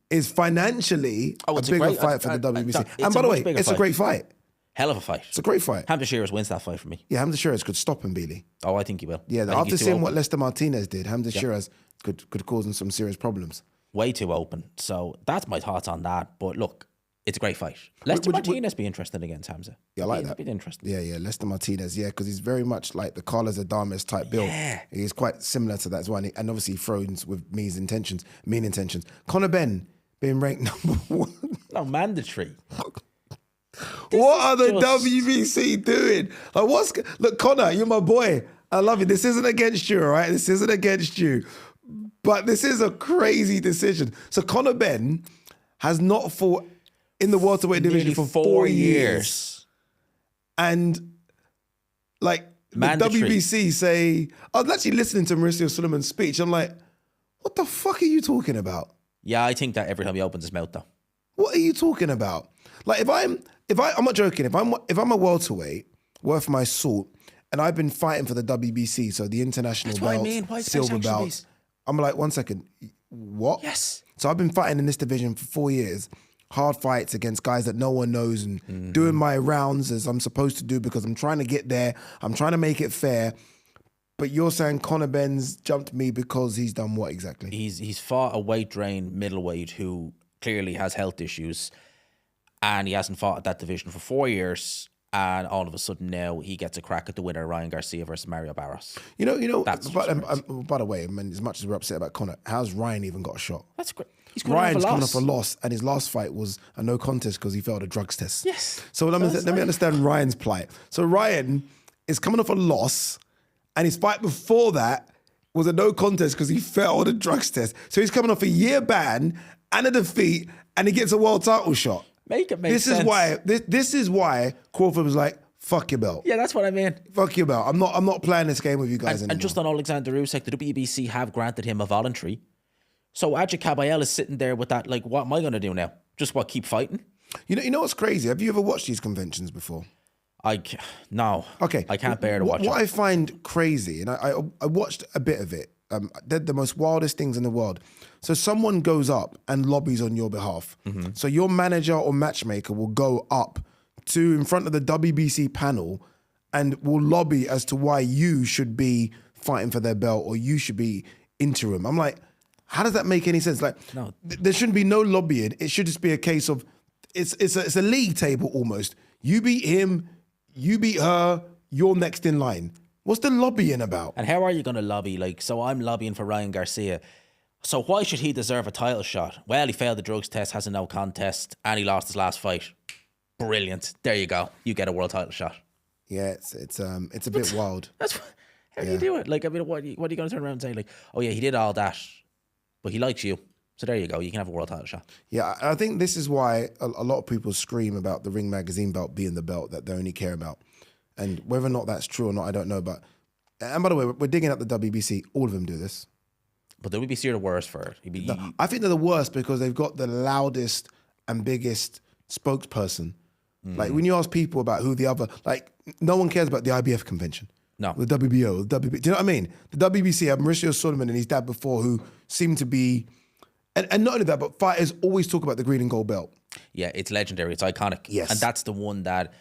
is financially a bigger fight for the WBC. And by the way, it's a great fight. Hell of a fight. It's a great fight. Hamza Shirez wins that fight for me. Yeah, Hamza Shirez could stop Mbili. Oh, I think he will. Yeah, after seeing what Lester Martinez did, Hamza Shirez could cause him some serious problems. Way too open. So that's my thoughts on that. But look, it's a great fight. Lester Martinez be interested against Hamza. Yeah, I like that. Be interesting. Yeah, Lester Martinez. Yeah, because he's very much like the Carlos Adames type build. Yeah. He's quite similar to that as well. And obviously throws with mean intentions. Conor Benn being ranked number 1. No, mandatory. What are the WBC doing? Look, Conor, you're my boy. I love you. This isn't against you, all right? This isn't against you. But this is a crazy decision. So Conor Benn has not fought in the welterweight division for 4 years. And like mandatory. The WBC say, I was actually listening to Mauricio Suleiman's speech. I'm like, what the fuck are you talking about? Yeah, I think that every time he opens his mouth though. What are you talking about? Like I'm not joking, if I'm a welterweight worth my salt and I've been fighting for the WBC, so the international belt, silver belt. I'm like, 1 second, what? Yes. So I've been fighting in this division for 4 years, hard fights against guys that no one knows and doing my rounds as I'm supposed to do because I'm trying to get there. I'm trying to make it fair. But you're saying Conor Benn's jumped me because he's done what exactly? He's fought a weight-drained middleweight who clearly has health issues and he hasn't fought at that division for 4 years. And all of a sudden now he gets a crack at the winner, Ryan Garcia versus Mario Barros. You know. By the way, I mean, as much as we're upset about Conor, how's Ryan even got a shot? That's great. Ryan's coming off a loss, and his last fight was a no contest because he failed a drugs test. Yes. So let me understand Ryan's plight. So Ryan is coming off a loss, and his fight before that was a no contest because he failed a drugs test. So he's coming off a year ban and a defeat, and he gets a world title shot. Make it make sense. This is why Crawford was like, fuck your belt. Yeah, that's what I mean. Fuck your belt. I'm not playing this game with you guys anymore. And just on OLEKSANDR Usyk, the WBC have granted him a voluntary. So Ade Gman is sitting there with that, like, what am I going to do now? Just keep fighting? You know what's crazy? Have you ever watched these conventions before? No. Okay. I can't bear to watch it. What I find crazy, and I watched a bit of it, they're the most wildest things in the world. So someone goes up and lobbies on your behalf. Mm-hmm. So your manager or matchmaker will go up to in front of the WBC panel and will lobby as to why you should be fighting for their belt or you should be interim. I'm like, how does that make any sense? Like, no. There shouldn't be no lobbying. It should just be a case of it's a league table almost. You beat him, you beat her, you're next in line. What's the lobbying about? And how are you going to lobby? Like, so I'm lobbying for Ryan Garcia. So why should he deserve a title shot? Well, he failed the drugs test, has a no contest, and he lost his last fight. Brilliant. There you go. You get a world title shot. Yeah, it's a bit wild. How do you do it? Like, I mean, what are you going to turn around and say? Like, oh yeah, he did all that, but he likes you. So there you go. You can have a world title shot. Yeah, I think this is why a lot of people scream about the Ring Magazine belt being the belt that they only care about. And whether or not that's true or not, I don't know. And by the way, we're digging up the WBC. All of them do this. But the WBC are the worst for it. I think they're the worst because they've got the loudest and biggest spokesperson. Like when you ask people about who the other, like no one cares about the IBF convention. No. The WBO, the WB. Do you know what I mean? The WBC had Mauricio Suleiman and his dad before who seemed to be, and not only that, but fighters always talk about the green and gold belt. Yeah, it's legendary. It's iconic. Yes. And that's the one that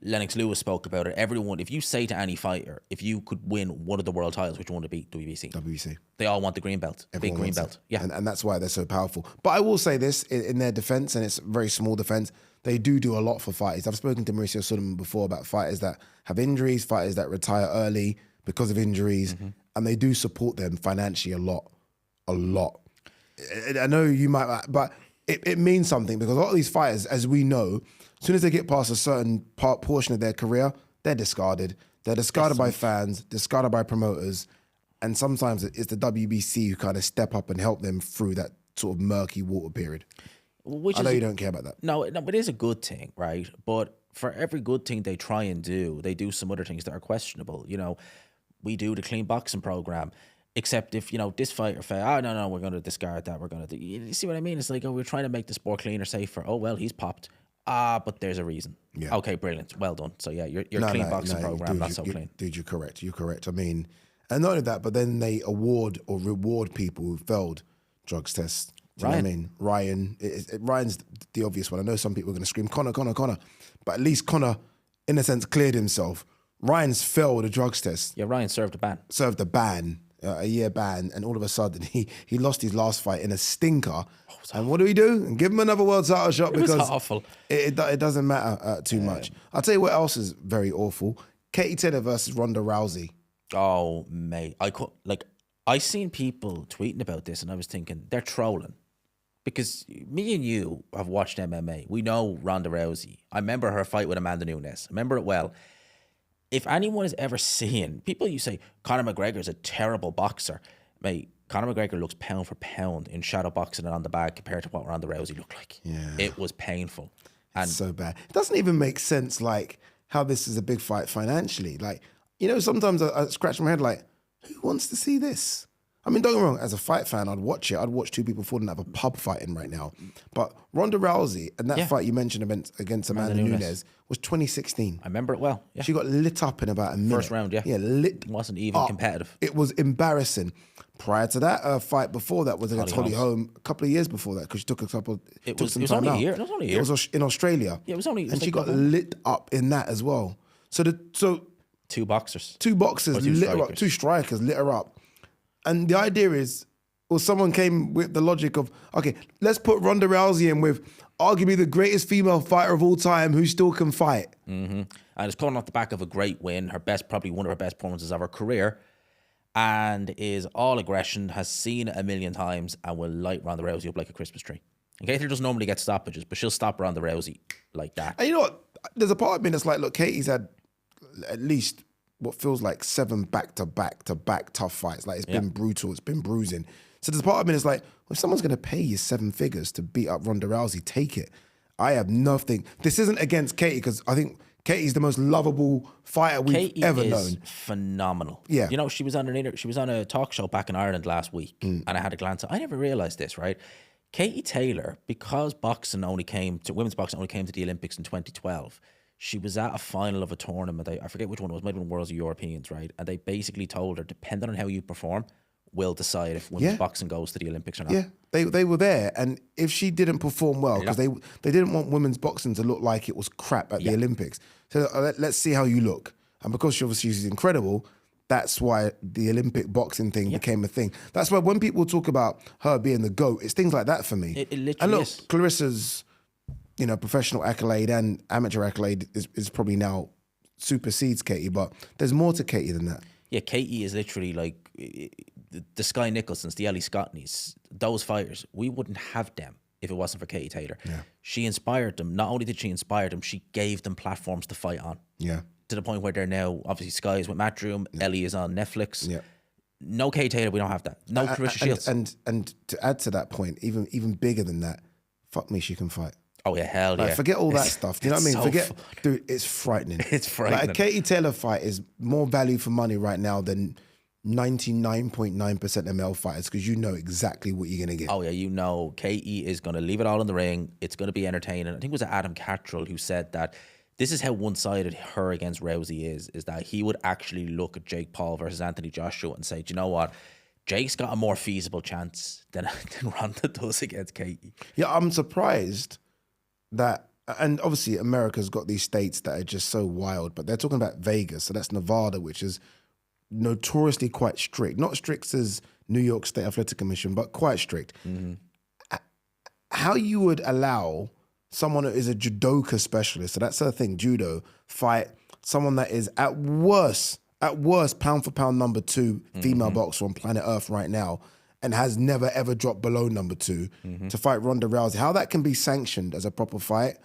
Lennox Lewis spoke about it. Everyone, if you say to any fighter, if you could win one of the world titles, which one would it be? WBC. WBC. They all want the green belt. Everyone big green belt. It. Yeah. And that's why they're so powerful. But I will say this in their defense, and it's a very small defense, they do a lot for fighters. I've spoken to Mauricio Sullivan before about fighters that have injuries, fighters that retire early because of injuries, and they do support them financially a lot. I know you might, but it means something because a lot of these fighters, as we know, as soon as they get past a certain portion of their career, they're discarded. They're discarded by fans, discarded by promoters, and sometimes it's the WBC who kind of step up and help them through that sort of murky water period. I know you don't care about that. No, it is a good thing, right? But for every good thing they try and do, they do some other things that are questionable. You know, we do the clean boxing program, except if, you know, this fighter fail, no, we're going to discard that. We're going to do, you see what I mean? It's like, we're trying to make the sport cleaner, safer. Oh, well, he's popped. But there's a reason. Yeah. Okay, brilliant. Well done. So, yeah, your clean boxing program, dude, not so clean. Dude, you're correct. I mean, and not only that, but then they award or reward people who failed drugs tests. Do you know what I mean? Ryan's the obvious one. I know some people are going to scream, Conor. But at least Conor, in a sense, cleared himself. Ryan's failed a drugs test. Yeah, Ryan served a ban. A year ban, and all of a sudden he lost his last fight in a stinker. And what do we do? And give him another world title shot because it was awful. It doesn't matter too much. I'll tell you what else is very awful. Katie Taylor versus Ronda Rousey. Oh, mate. I seen people tweeting about this and I was thinking, they're trolling. Because me and you have watched MMA. We know Ronda Rousey. I remember her fight with Amanda Nunes. I remember it well. If anyone has ever seen, people you say, Conor McGregor's a terrible boxer. Mate, Conor McGregor looks pound for pound in shadow boxing and on the bag compared to what Ronda Rousey looked like. Yeah. It was painful. And it's so bad. It doesn't even make sense, like, how this is a big fight financially. Like, you know, sometimes I scratch my head like, who wants to see this? I mean, don't get me wrong, as a fight fan, I'd watch it. I'd watch two people fall and have a pub fighting right now. But Ronda Rousey and that fight you mentioned against Amanda Nunes was 2016. I remember it well. Yeah. She got lit up in about a minute. First round, yeah. Yeah, lit. It wasn't even competitive. It was embarrassing. Prior to that, fight before that was against Holly Holm a couple of years before that because she took some time out. It was only a year. It was in Australia. Yeah, it was only. And she got lit up in that as well. So two boxers lit her up. Two strikers lit her up. And the idea is, well, someone came with the logic of, okay, let's put Ronda Rousey in with arguably the greatest female fighter of all time who still can fight. Mm-hmm. And it's coming off the back of a great win, probably one of her best performances of her career, and is all aggression, has seen it a million times, and will light Ronda Rousey up like a Christmas tree. And Katie doesn't normally get stoppages, but she'll stop Ronda Rousey like that. And you know what? There's a part of me that's like, look, Katie's had at least what feels like 7 back-to-back tough fights. Like, it's been brutal, it's been bruising. So there's a part of me that's like, well, if someone's going to pay you 7 figures to beat up Ronda Rousey, take it. I have nothing. This isn't against Katie because I think Katie's the most lovable fighter we've ever known. Phenomenal. Yeah. You know, she was on a talk show back in Ireland last week, and I had a glance. I never realized this, right? Katie Taylor, because women's boxing only came to the Olympics in 2012. She was at a final of a tournament. I forget which one it was. Might have been Worlds or Europeans, right? And they basically told her, depending on how you perform, will decide if women's boxing goes to the Olympics or not. Yeah, they were there, and if she didn't perform well, because they didn't want women's boxing to look like it was crap at the Olympics. So let's see how you look. And because she's incredible, that's why the Olympic boxing thing became a thing. That's why when people talk about her being the GOAT, it's things like that for me. It literally and look, is. Clarissa's, you know, professional accolade and amateur accolade is probably now supersedes Katie, but there's more to Katie than that. Yeah, Katie is literally like the Sky Nicholsons, the Ellie Scottneys, those fighters. We wouldn't have them if it wasn't for Katie Taylor. Yeah. She inspired them. Not only did she inspire them, she gave them platforms to fight on. Yeah. To the point where they're now, obviously, Sky is with Matchroom, Ellie is on Netflix. Yeah. No Katie Taylor, we don't have that. No Clarissa Shields. And to add to that point, even bigger than that, fuck me, she can fight. Oh yeah, hell yeah. Forget all that stuff. Do you know what I mean? Dude, it's frightening. It's frightening. Like a Katie Taylor fight is more value for money right now than 99.9% of male fighters because you know exactly what you're going to get. Oh yeah, you know Katie is going to leave it all in the ring. It's going to be entertaining. I think it was Adam Cattrall who said that this is how one-sided her against Rousey is that he would actually look at Jake Paul versus Anthony Joshua and say, do you know what? Jake's got a more feasible chance than Ronda does against Katie. Yeah, I'm surprised that, and obviously America's got these states that are just so wild, but they're talking about Vegas, so that's Nevada, which is notoriously quite strict. Not strict as New York State Athletic Commission, but quite strict. Mm-hmm. How you would allow someone who is a judoka specialist. So that's her thing, judo, fight someone that is at worst, pound for pound number 2 female boxer on planet Earth right now and has never ever dropped below number 2 to fight Ronda Rousey. How that can be sanctioned as a proper fight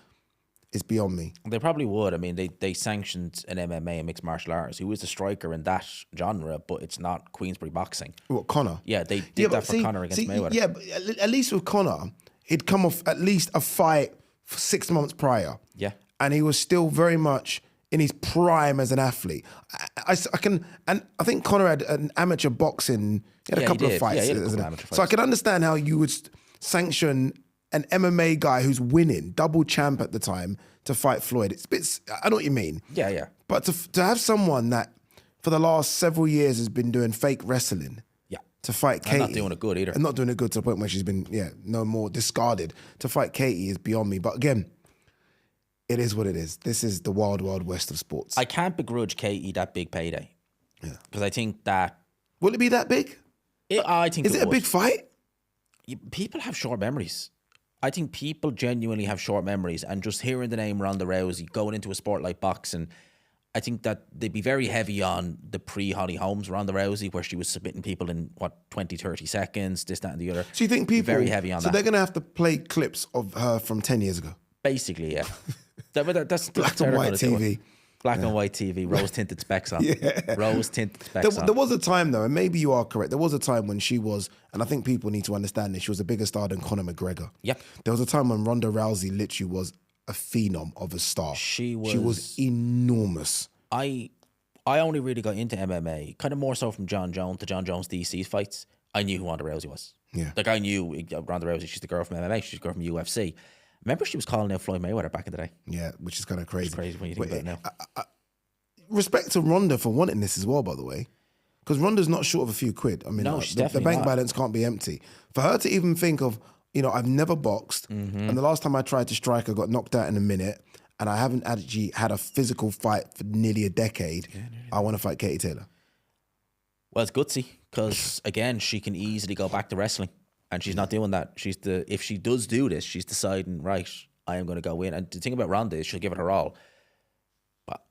is beyond me. They probably would. I mean, they sanctioned an MMA and mixed martial arts. Who is the striker in that genre, but it's not Queensberry boxing. What, Conor? Yeah, they did that for Conor against Mayweather. Yeah, but at least with Conor, he'd come off at least a fight for 6 months prior. Yeah. And he was still very much in his prime as an athlete. I think Conor had an amateur boxing, he had a couple of fights. Yeah, he had a couple of amateur So I fights. can understand how you would sanction an MMA guy who's winning, double champ at the time, to fight Floyd. It's a bit, I know what you mean. Yeah, yeah. But to have someone that for the last several years has been doing fake wrestling, Yeah. to fight Katie. And not doing it good either. And not doing it good to the point where she's been, no more discarded. To fight Katie is beyond me. But again, it is what it is. This is the wild, wild west of sports. I can't begrudge Katie that big payday. Yeah. Because I think that... Will it be that big? I think Is it a would. big fight? People have short memories. I think people genuinely have short memories, and just hearing the name Ronda Rousey going into a sport like boxing, I think that they'd be very heavy on the pre-Holly Holmes Ronda Rousey, where she was submitting people in, 20, 30 seconds, this, that, and the other. So you think people... Very heavy on so that. they're going to have to play clips of her from 10 years ago? Basically, yeah. That's Black and white TV. Black and white TV, rose-tinted specs on. Rose-tinted specs on. There was a time, though, and maybe you are correct, there was a time when she was, and I think people need to understand this, she was a bigger star than Conor McGregor. Yep. There was a time when Ronda Rousey literally was a phenom of a star. She was enormous. I only really got into MMA, kind of more so from John Jones DC fights. I knew who Ronda Rousey was. Yeah. Like, I knew Ronda Rousey, she's the girl from MMA, she's the girl from UFC. Remember she was calling out Floyd Mayweather back in the day? Yeah, which is kind of crazy. It's crazy when you think about it now. Respect to Ronda for wanting this as well, by the way. Because Ronda's not short of a few quid. I mean, No, she's the definitely bank not. balance can't be empty. For her to even think of, I've never boxed, and the last time I tried to strike, I got knocked out in a minute, and I haven't actually had a physical fight for nearly a decade. I want to fight Katie Taylor. Well, it's gutsy, because, again, she can easily go back to wrestling, and she's not doing that. If she does do this, she's deciding, right, I am going to go in. And the thing about Ronda is she'll give it her all. But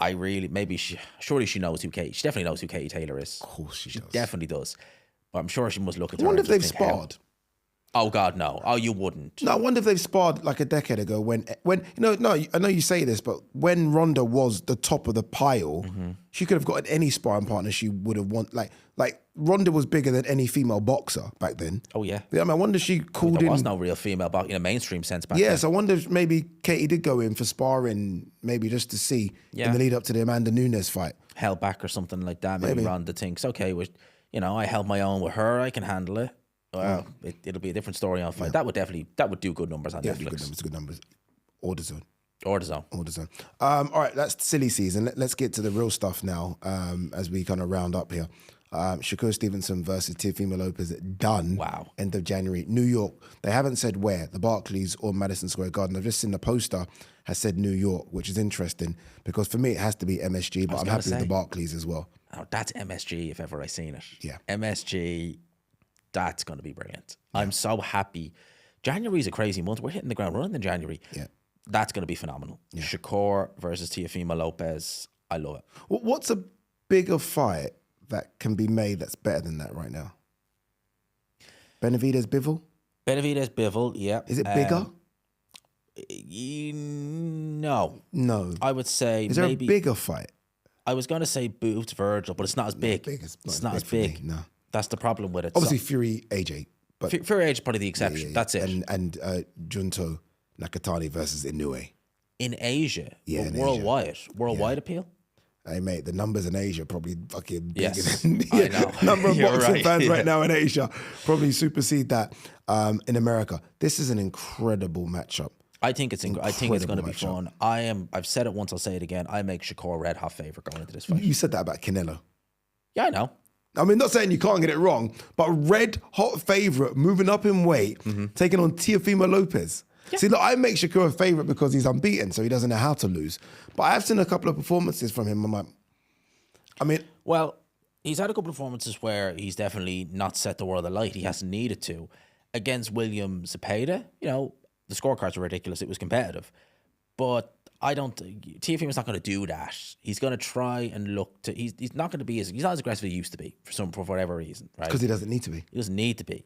surely she knows who Katie, she definitely knows who Katie Taylor is. Of course she does. Definitely does. But I'm sure she must look at I her. wonder and if they've just think, sparred. Oh, God, no. Oh, you wouldn't. No, I wonder if they've sparred like a decade ago when I know you say this, but when Ronda was the top of the pile, she could have gotten any sparring partner she would have want. Like Ronda was bigger than any female boxer back then. Oh, yeah. I wonder if she called There in. was no real female boxing in a mainstream sense back then. Yes, I wonder if maybe Katie did go in for sparring, maybe just to see in the lead up to the Amanda Nunes fight. Held back or something like that. Maybe Ronda thinks, okay, I held my own with her, I can handle it. Well, it'll be a different story on fight. That would do good numbers on Netflix. Good numbers. Or the Zone. Or the Zone. All right, that's silly season. Let's get to the real stuff now as we kind of round up here. Shakur Stevenson versus Teofimo Lopez done. Wow. End of January. New York. They haven't said where, the Barclays or Madison Square Garden. I've just seen the poster has said New York, which is interesting because for me it has to be MSG, but I'm happy with the Barclays as well. Oh, that's MSG if ever I seen it. Yeah. MSG, that's going to be brilliant. Yeah. I'm so happy. January's a crazy month. We're hitting the ground running in January. Yeah. That's going to be phenomenal. Yeah. Shakur versus Teofimo Lopez. I love it. What's a bigger fight that can be made that's better than that right now? Benavidez Bivol? Benavidez Bivol, yeah. Is it bigger? No. I would say Is there maybe a bigger fight? I was going to say Boots Virgil, but it's not as big. It's not as big. No. That's the problem with it. Obviously, Fury AJ. But Fury AJ is probably the exception. That's it. And Junto Nakatani versus Inoue. In Asia? Yeah, in worldwide. Asia. Worldwide appeal? Hey, mate, the numbers in Asia are probably fucking bigger yes, than I know. number of boxing fans right now in Asia. Probably supersede that in America. This is an incredible matchup. I think it's going to be fun. I've said it once, I'll say it again. I make Shakur red hot favorite going into this fight. You said that about Canelo. Yeah, I know. I mean, not saying you can't get it wrong, but red hot favorite moving up in weight, taking on Teofimo Lopez. Yeah. See, look, I make Shakur a favorite because he's unbeaten, so he doesn't know how to lose. But I've seen a couple of performances from him. Well, he's had a couple of performances where he's definitely not set the world alight. He hasn't needed to. Against William Zepeda, The scorecards were ridiculous. It was competitive. But I don't... Teofimo's not going to do that. He's going to try and look to... He's not going to be as... He's not as aggressive as he used to be for whatever reason, right? Because he doesn't need to be. He doesn't need to be.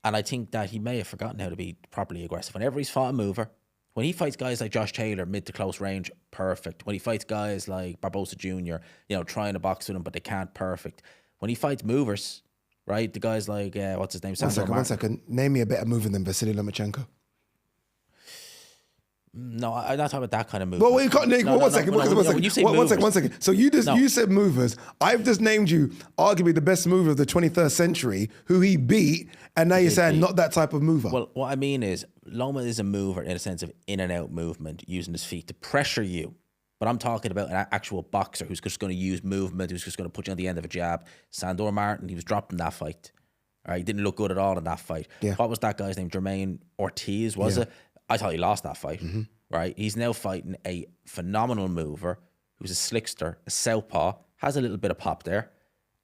And I think that he may have forgotten how to be properly aggressive. Whenever he's fought a mover, when he fights guys like Josh Taylor, mid to close range, perfect. When he fights guys like Barbosa Jr., trying to box with him, but they can't, perfect. When he fights movers, right, the guys like, what's his name? One second. Name me a better mover than Vasily Lomachenko. No, I'm not talking about that kind of move. Well, you can't name. One second. One second. So you said movers. I've just named you arguably the best mover of the 21st century, who he beat, and now you're saying not that type of mover. Well, what I mean is Loma is a mover in a sense of in and out movement, using his feet to pressure you. But I'm talking about an actual boxer who's just going to use movement, who's just going to put you on the end of a jab. Sandor Martin, he was dropped in that fight. All right, he didn't look good at all in that fight. Yeah. What was that guy's name? Jermaine Ortiz, was it? I thought he lost that fight, right? He's now fighting a phenomenal mover who's a slickster, a southpaw, has a little bit of pop there.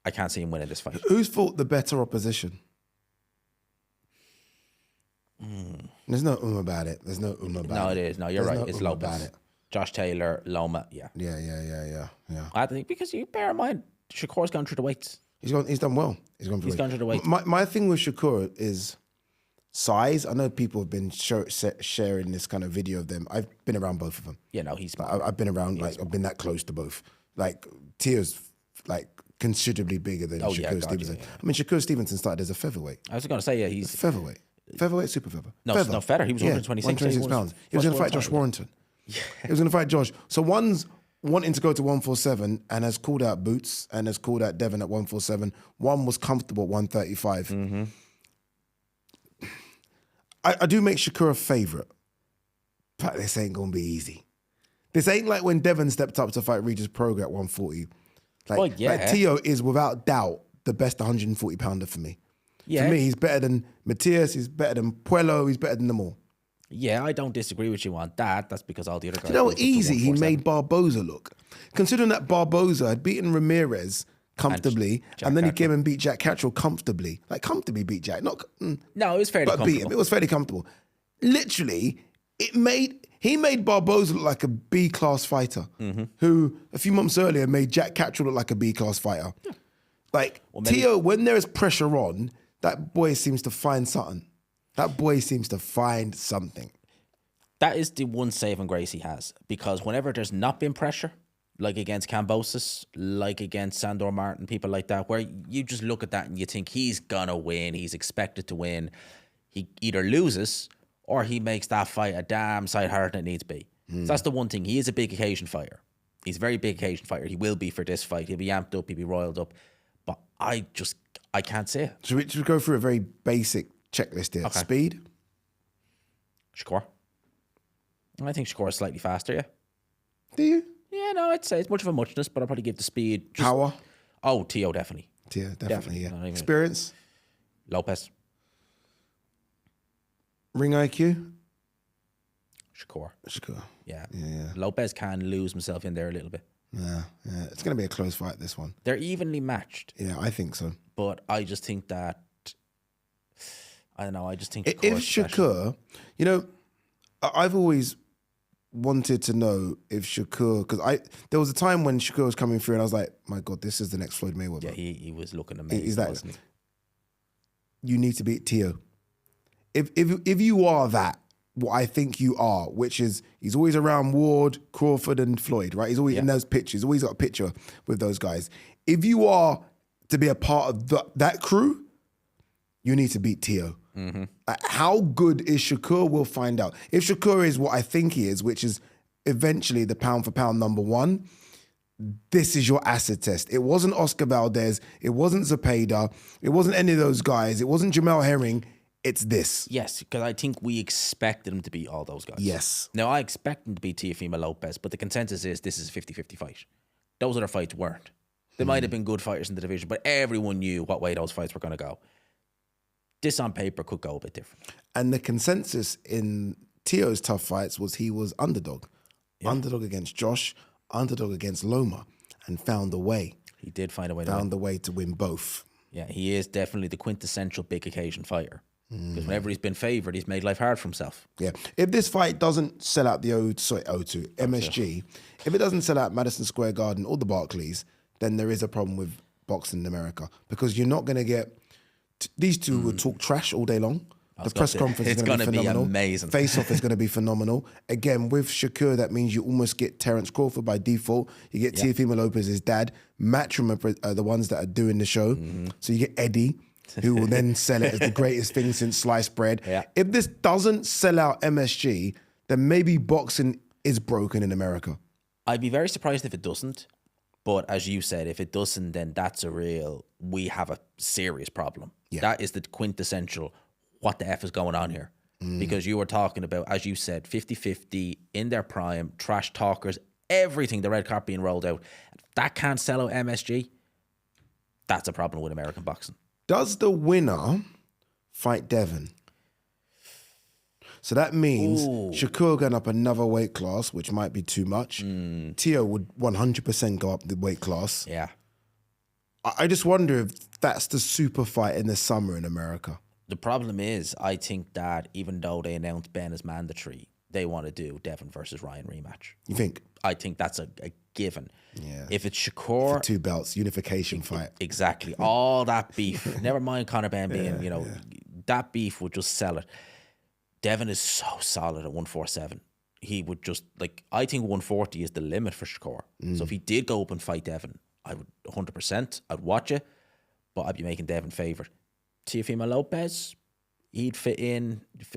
I can't see him winning this fight. Who's fought the better opposition? There's no about it. There's no about it. No, it is. No, you're right. It's Lopez. Josh Taylor, Loma, yeah. Yeah. I think because you bear in mind, Shakur's gone through the weights. He's done well. He's gone through the weights. My thing with Shakur is size. I know people have been sharing this kind of video of them. I've been around both of them. Yeah, no, he's... I've been around, I've been that close to both. Like, Tio's, considerably bigger than Shakur Stevenson. Yeah. I mean, Shakur Stevenson started as a featherweight. I was going to say, yeah, he's... Featherweight, super feather. No, feather. He was 126. 126 pounds. He was going to fight Josh Warrington. Yeah. He was going to fight Josh. So one's wanting to go to 147 and has called out Boots and has called out Devon at 147. One was comfortable at 135. I do make Shakur a favourite, but this ain't going to be easy. This ain't like when Devon stepped up to fight Regis Prograis at 140. Tio is without doubt the best 140 pounder for me. Yeah. For me, he's better than Matias, he's better than Puello, he's better than them all. Yeah, I don't disagree with you on that. That's because all the other guys... You know how easy he made Barboza look? Considering that Barboza had beaten Ramirez comfortably, and then he came and beat Jack Catterall comfortably. Comfortably beat Jack. No, it was fairly comfortable. Beat him. It was fairly comfortable. Literally, he made Barboza look like a B-class fighter, who a few months earlier made Jack Catterall look like a B-class fighter. Tio, when there is pressure on, that boy seems to find something. That boy seems to find something. That is the one saving grace he has. Because whenever there's not been pressure, like against Kambosos, like against Sandor Martin, people like that, where you just look at that and you think he's gonna win, he's expected to win, he either loses or he makes that fight a damn sight harder than it needs to be. So that's the one thing. He is a big occasion fighter. He's a very big occasion fighter. He will be for this fight. He'll be amped up, he'll be roiled up. But I can't say it. Should we go through a very basic checklist here? Okay. Speed? Shakur. I think Shakur is slightly faster, yeah. Do you? Yeah, no, I'd say it's much of a muchness, but I'll probably give the speed. Power? Oh, Tio, definitely. Tio, definitely, yeah. Experience? Lopez. Ring IQ? Shakur. Yeah. Lopez can lose himself in there a little bit. Yeah. It's going to be a close fight, this one. They're evenly matched. Yeah, I think so. But I just think that... I don't know, I just think... If Shakur... I've always wanted to know if Shakur... Because there was a time when Shakur was coming through and I was like, my God, this is the next Floyd Mayweather. Yeah, he was looking amazing, wasn't he? You need to beat Tio. If you are that, what I think you are, which is he's always around Ward, Crawford and Floyd, right? He's always in those pictures, always got a picture with those guys. If you are to be a part of that crew, you need to beat Tio. How good is Shakur? We'll find out. If Shakur is what I think he is, which is eventually the pound for pound number one, this is your acid test. It wasn't Oscar Valdez. It wasn't Zepeda. It wasn't any of those guys. It wasn't Jamel Herring. It's this. Yes, because I think we expected him to beat all those guys. Yes. Now, I expect him to beat Teofimo Lopez, but the consensus is this is a 50-50 fight. Those other fights weren't. They might have been good fighters in the division, but everyone knew what way those fights were going to go. This on paper could go a bit different. And the consensus in Tio's tough fights was he was underdog. Yeah. Underdog against Josh, underdog against Loma, and found a way. He did find a way to win. Found a way to win both. Yeah, he is definitely the quintessential big occasion fighter. Because whenever he's been favoured, he's made life hard for himself. Yeah. If this fight doesn't sell out the O2, MSG, if it doesn't sell out Madison Square Garden or the Barclays, then there is a problem with boxing in America, because you're not going to get these two will talk trash all day long. The press conference is going to be phenomenal. Amazing. Face-off is going to be phenomenal. Again, with Shakur, that means you almost get Terence Crawford by default. You get Teofimo Lopez's dad. Matchroom are the ones that are doing the show. So you get Eddie, who will then sell it as the greatest thing since sliced bread. Yeah. If this doesn't sell out MSG, then maybe boxing is broken in America. I'd be very surprised if it doesn't. But as you said, if it doesn't, then that's we have a serious problem. Yeah. That is the quintessential, what the F is going on here? Because you were talking about, as you said, 50-50, in their prime, trash talkers, everything, the red carpet being rolled out. That can't sell out MSG. That's a problem with American boxing. Does the winner fight Devin? So that means Shakur going up another weight class, which might be too much. Tio would 100% go up the weight class. Yeah. I just wonder if that's the super fight in the summer in America. The problem is, I think that even though they announced Ben as mandatory, they want to do Devin versus Ryan rematch. You think? I think that's a given. Yeah. If it's Shakur... For 2 belts, unification fight. Exactly. All that beef. Never mind Conor Ben being, that beef would just sell it. Devin is so solid at 147. He would just, I think 140 is the limit for Shakur. So if he did go up and fight Devin, I would 100%, I'd watch it, but I'd be making Devin favourite. Teofimo Lopez, he'd fit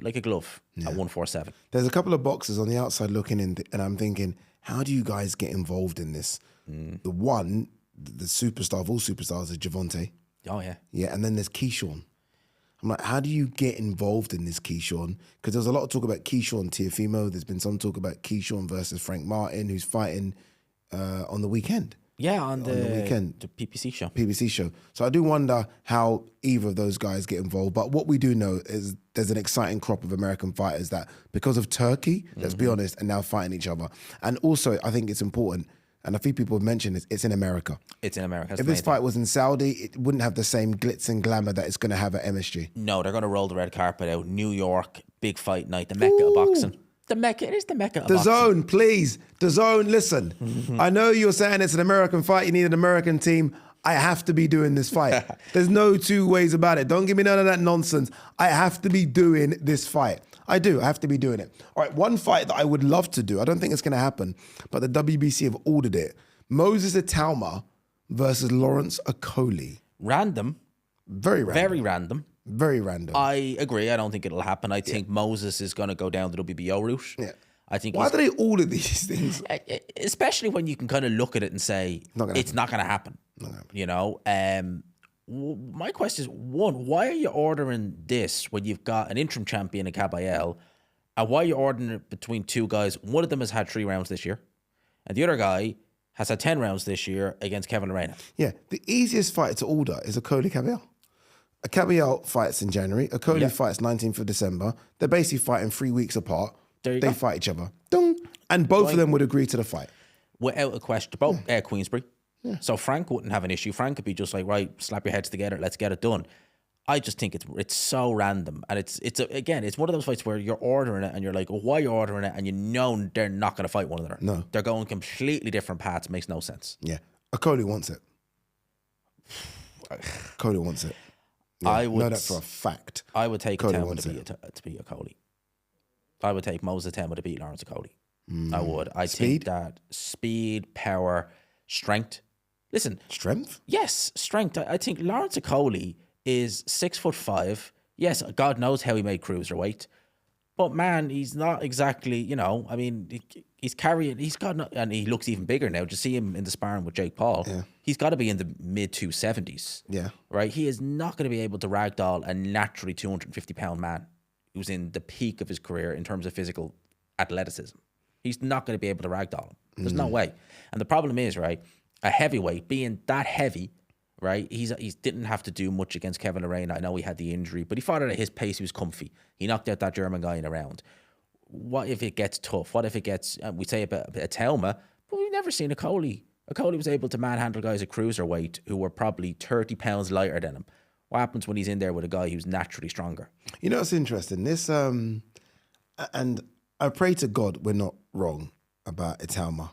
like a glove at 147. There's a couple of boxers on the outside looking in, and I'm thinking, how do you guys get involved in this? The one, the superstar of all superstars, is Gervonta. Oh, yeah. Yeah, and then there's Keyshawn. I'm like, how do you get involved in this, Keyshawn? Because there's a lot of talk about Keyshawn Teofimo. There's been some talk about Keyshawn versus Frank Martin, who's fighting on the weekend. Yeah, on the weekend. The PPC show. So I do wonder how either of those guys get involved. But what we do know is there's an exciting crop of American fighters that, because of Turkey, let's be honest, are now fighting each other. And also, I think it's important, and a few people have mentioned this, it's in America. It's in America. If this fight was in Saudi, it wouldn't have the same glitz and glamour that it's going to have at MSG. No, they're going to roll the red carpet out. New York, big fight night, the Mecca of boxing. The Mecca, it is the Mecca of boxing. DAZN, please. DAZN, listen. I know you're saying it's an American fight, you need an American team. I have to be doing this fight. There's no two ways about it. Don't give me none of that nonsense. I have to be doing this fight. I do. I have to be doing it. All right, one fight that I would love to do, I don't think it's going to happen, but the WBC have ordered it. Moses Itauma versus Lawrence Aoli. Random. Very random. Very random. Very random. I agree. I don't think it'll happen. I think Moses is going to go down the WBO route. Yeah. I think. Why do they order these things? Especially when you can kind of look at it and say it's not going to happen. You know. My question is, one, why are you ordering this when you've got an interim champion in Caballel, and why are you ordering it between two guys? One of them has had 3 rounds this year, and the other guy has had 10 rounds this year against Kevin Lerena. Yeah, the easiest fight to order is Aoli Caballel. Caballel fights in January. Aoli fights 19th of December. They're basically fighting 3 weeks apart. They fight each other. Dong. And both of them would agree to the fight. Without a question. Both Queensbury. Yeah. So Frank wouldn't have an issue. Frank could be just like, right, slap your heads together, let's get it done. I just think it's so random. And it's one of those fights where you're ordering it and you're like, well, why are you ordering it? And you know they're not going to fight one another. No. They're going completely different paths. Makes no sense. Yeah. Aoli wants it. Aoli wants it. Yeah, I would know that for a fact. I would take Itauma to beat Aoli. I would take Moses Itauma to beat Lawrence Aoli. I would. I think that speed, power, strength. Listen. Strength? Yes, strength. I think Lawrence Aoli is 6'5". Yes, God knows how he made cruiserweight. But man, he's not exactly, I mean, he's and he looks even bigger now. Just see him in the sparring with Jake Paul. Yeah. He's got to be in the mid 270s. Yeah. Right? He is not going to be able to ragdoll a naturally 250-pound man who's in the peak of his career in terms of physical athleticism. He's not going to be able to ragdoll him. There's no way. And the problem is, right, a heavyweight being that heavy, right? He didn't have to do much against Kevin Lerena. I know he had the injury, but he fought at his pace. He was comfy. He knocked out that German guy in a round. What if it gets tough? What if it gets, we say about Itauma, but we've never seen Aoli. Aoli was able to manhandle guys at cruiserweight who were probably 30 pounds lighter than him, What happens when he's in there with a guy who's naturally stronger? You know what's interesting? This, and I pray to God we're not wrong about Italma.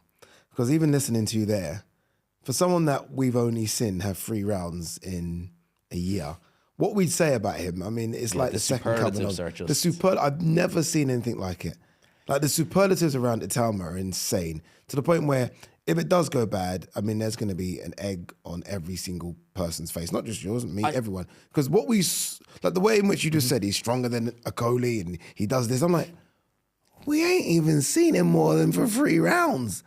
Because even listening to you there, for someone that we've only seen have 3 rounds in a year, what we'd say about him, I mean, it's like the second coming of the superlative. I've never seen anything like it. Like the superlatives around Italma are insane to the point where if it does go bad, I mean, there's going to be an egg on every single person's face, not just yours, me, everyone. Because what we like the way in which you just said he's stronger than Aoli and he does this, I'm like, we ain't even seen him more than for 3 rounds.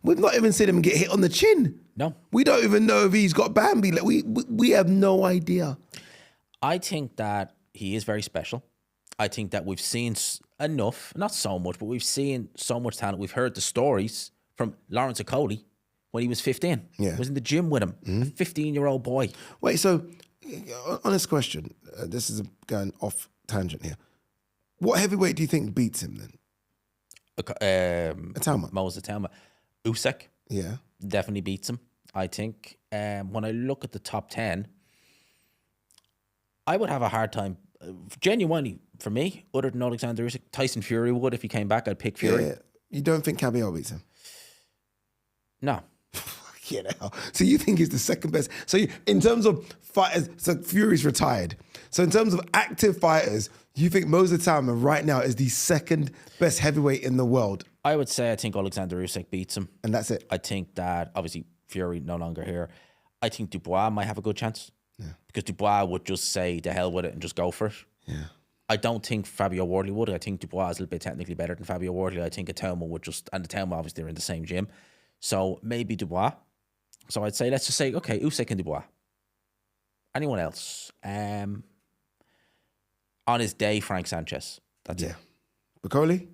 We've not even seen him get hit on the chin. No. We don't even know if he's got Bambi. Like, we have no idea. I think that he is very special. I think that we've seen enough, not so much, but we've seen so much talent. We've heard the stories from Lawrence Aoli when he was 15. Yeah. I was in the gym with him, a 15-year-old boy. Wait, so honest question. This is going off tangent here. What heavyweight do you think beats him then? Italma. Moses Italma. Usyk. Yeah. Definitely beats him, I think. When I look at the top 10, I would have a hard time, genuinely, for me, other than Alexander Usyk. Tyson Fury would. If he came back, I'd pick Fury. Yeah. You don't think Caballero beats him? No. You know. So you think he's the second best? So in terms of fighters, so Fury's retired. So in terms of active fighters, you think Moses Italma right now is the second best heavyweight in the world? I would say I think Alexander Usyk beats him. And that's it? I think that, obviously, Fury no longer here. I think Dubois might have a good chance. Yeah. Because Dubois would just say, the hell with it and just go for it. Yeah. I don't think Fabio Wardley would. I think Dubois is a little bit technically better than Fabio Wardley. I think Italma would just, and Italma obviously they're in the same gym. So maybe Dubois. So I'd say, let's just say, okay, Usyk and Dubois. Anyone else? On his day, Frank Sanchez. That's it. Bacoli?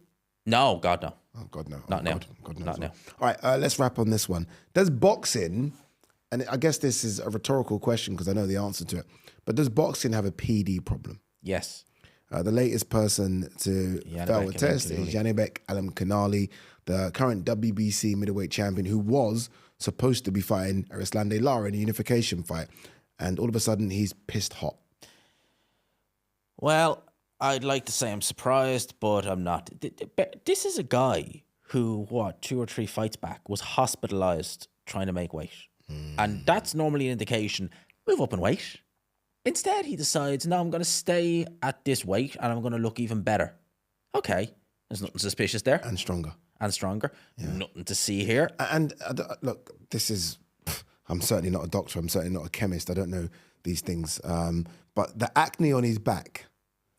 No, God, no. Oh, God, no. Not now. God, no. Not now. All right, let's wrap on this one. Does boxing, and I guess this is a rhetorical question because I know the answer to it, but does boxing have a PD problem? Yes. The latest person to fail a test is Janibek Alamkanali, the current WBC middleweight champion who was supposed to be fighting Arislande Lara in a unification fight. And all of a sudden, he's pissed hot. Well, I'd like to say I'm surprised, but I'm not. This is a guy who, 2 or 3 fights back, was hospitalized trying to make weight. And that's normally an indication, move up in weight. Instead, he decides, no, I'm going to stay at this weight and I'm going to look even better. Okay, there's nothing suspicious there. And stronger. Yeah. Nothing to see here. And look, this is, I'm certainly not a doctor. I'm certainly not a chemist. I don't know these things. But the acne on his back.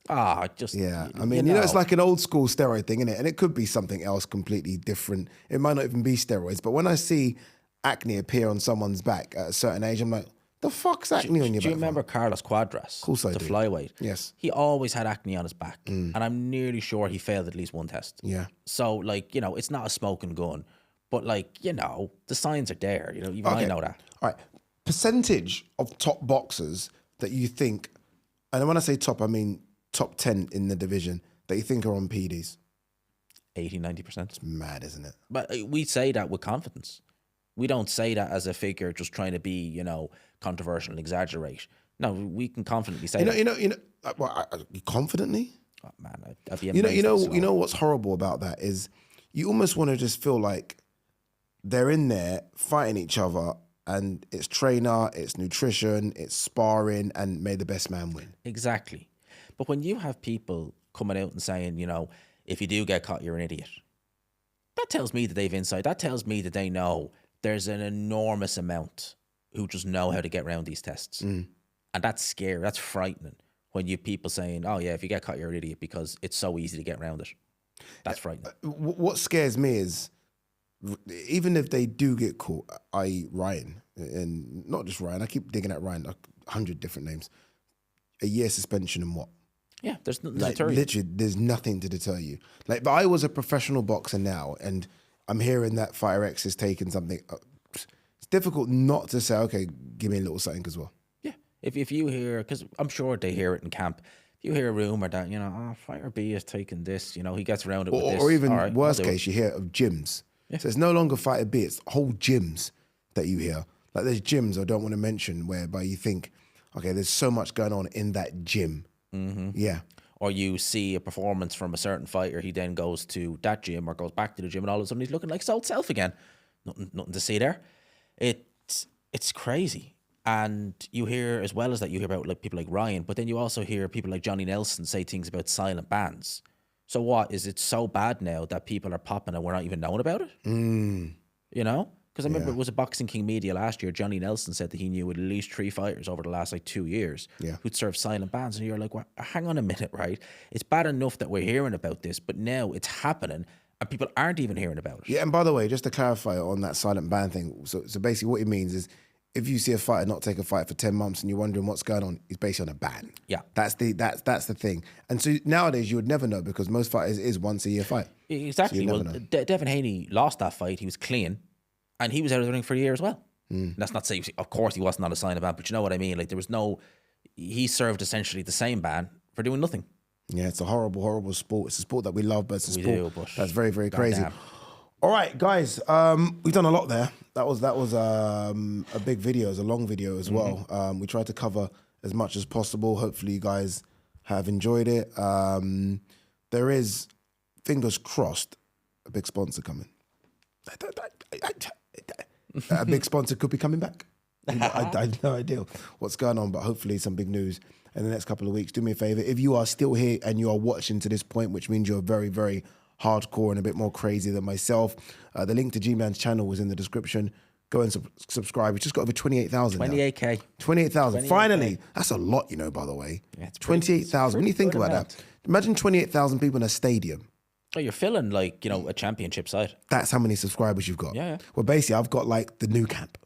Yeah. I mean, you know, it's like an old school steroid thing, isn't it? And it could be something else completely different. It might not even be steroids. But when I see acne appear on someone's back at a certain age, I'm like, the fuck's acne on your back? Do you remember Carlos Quadras? Of course I do. The flyweight. Yes. He always had acne on his back. And I'm nearly sure he failed at least one test. Yeah. So, like, you know, it's not a smoking gun. But, like, you know, the signs are there. You know, even I know that. All right. Percentage of top boxers that you think, and when I say top, I mean top 10 in the division, that you think are on PDs? 80, 90%. It's mad, isn't it? But we say that with confidence. We don't say that as a figure just trying to be, you know, controversial and exaggerate. No, we can confidently say that. You know, confidently? Oh, man, I'd be amazed. You know what's horrible about that is you almost want to just feel like they're in there fighting each other and it's trainer, it's nutrition, it's sparring, and may the best man win. Exactly. But when you have people coming out and saying, you know, if you do get caught, you're an idiot, that tells me that they've insight. That tells me that they know there's an enormous amount who just know how to get around these tests. And that's scary. That's frightening when you people saying, oh, yeah, if you get caught, you're an idiot because it's so easy to get around it. That's frightening. What scares me is even if they do get caught, i.e. Ryan, and not just Ryan, I keep digging at Ryan, like 100 different names, a year suspension and what? Yeah, there's nothing to like, deter you. Literally, there's nothing to deter you. Like, but I was a professional boxer now, and I'm hearing that Fighter X is taking something. It's difficult not to say, okay, give me a little something as well. Yeah, if you hear, because I'm sure they hear it in camp. If you hear a rumor that, you know, Fighter B is taking this, you know, he gets around it with this. Or even right, worst case, you hear of gyms. Yeah. So it's no longer Fighter B, it's whole gyms that you hear. Like there's gyms I don't want to mention whereby you think, okay, there's so much going on in that gym. Yeah. Or you see a performance from a certain fighter, he then goes to that gym or goes back to the gym, and all of a sudden he's looking like his old self again. Nothing to see there. It's crazy. And you hear, as well as that, you hear about like people like Ryan, but then you also hear people like Johnny Nelson say things about silent bans. So what, is it so bad now that people are popping and we're not even knowing about it? You know? Because I remember it was a Boxing King media last year. Johnny Nelson said that he knew at least 3 fighters over the last like 2 years who'd served silent bans. And you're like, well, hang on a minute, right? It's bad enough that we're hearing about this, but now it's happening and people aren't even hearing about it. Yeah, and by the way, just to clarify on that silent ban thing, so basically what it means is if you see a fighter not take a fight for 10 months and you're wondering what's going on, it's basically on a ban. Yeah. That's the thing. And so nowadays you would never know because most fighters is once a year fight. Exactly. So well, Devin Haney lost that fight. He was clean. And he was out of the ring for a year as well. That's not saying, of course, he wasn't on a silent ban, but you know what I mean? Like, there was no, he served essentially the same ban for doing nothing. Yeah, it's a horrible, horrible sport. It's a sport that we love, but it's a sport that's very, very crazy. Damn. All right, guys, we've done a lot there. That was a big video. It was a long video as well. We tried to cover as much as possible. Hopefully you guys have enjoyed it. There is, fingers crossed, a big sponsor coming. A big sponsor could be coming back. I have no idea what's going on, but hopefully some big news in the next couple of weeks. Do me a favor, if you are still here and you are watching to this point, which means you're very, very hardcore and a bit more crazy than myself, the link to G-Man's channel was in the description. Go and subscribe. We just got over 28,000 28K. 28,000. Finally. That's a lot, you know, by the way. Yeah, 28,000. When you think about that, imagine 28,000 people in a stadium. Oh, you're filling like, you know, a championship side. That's how many subscribers you've got. Yeah. Well, basically, I've got like the new camp.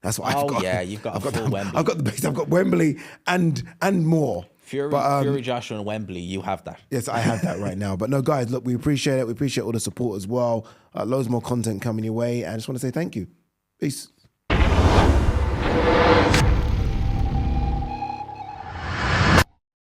That's what I've got. Oh, yeah, you've got full Wembley. I've got Wembley and more. Fury, Joshua, and Wembley, you have that. Yes, I have that right now. But no, guys, look, we appreciate it. We appreciate all the support as well. Loads more content coming your way. And I just want to say thank you. Peace.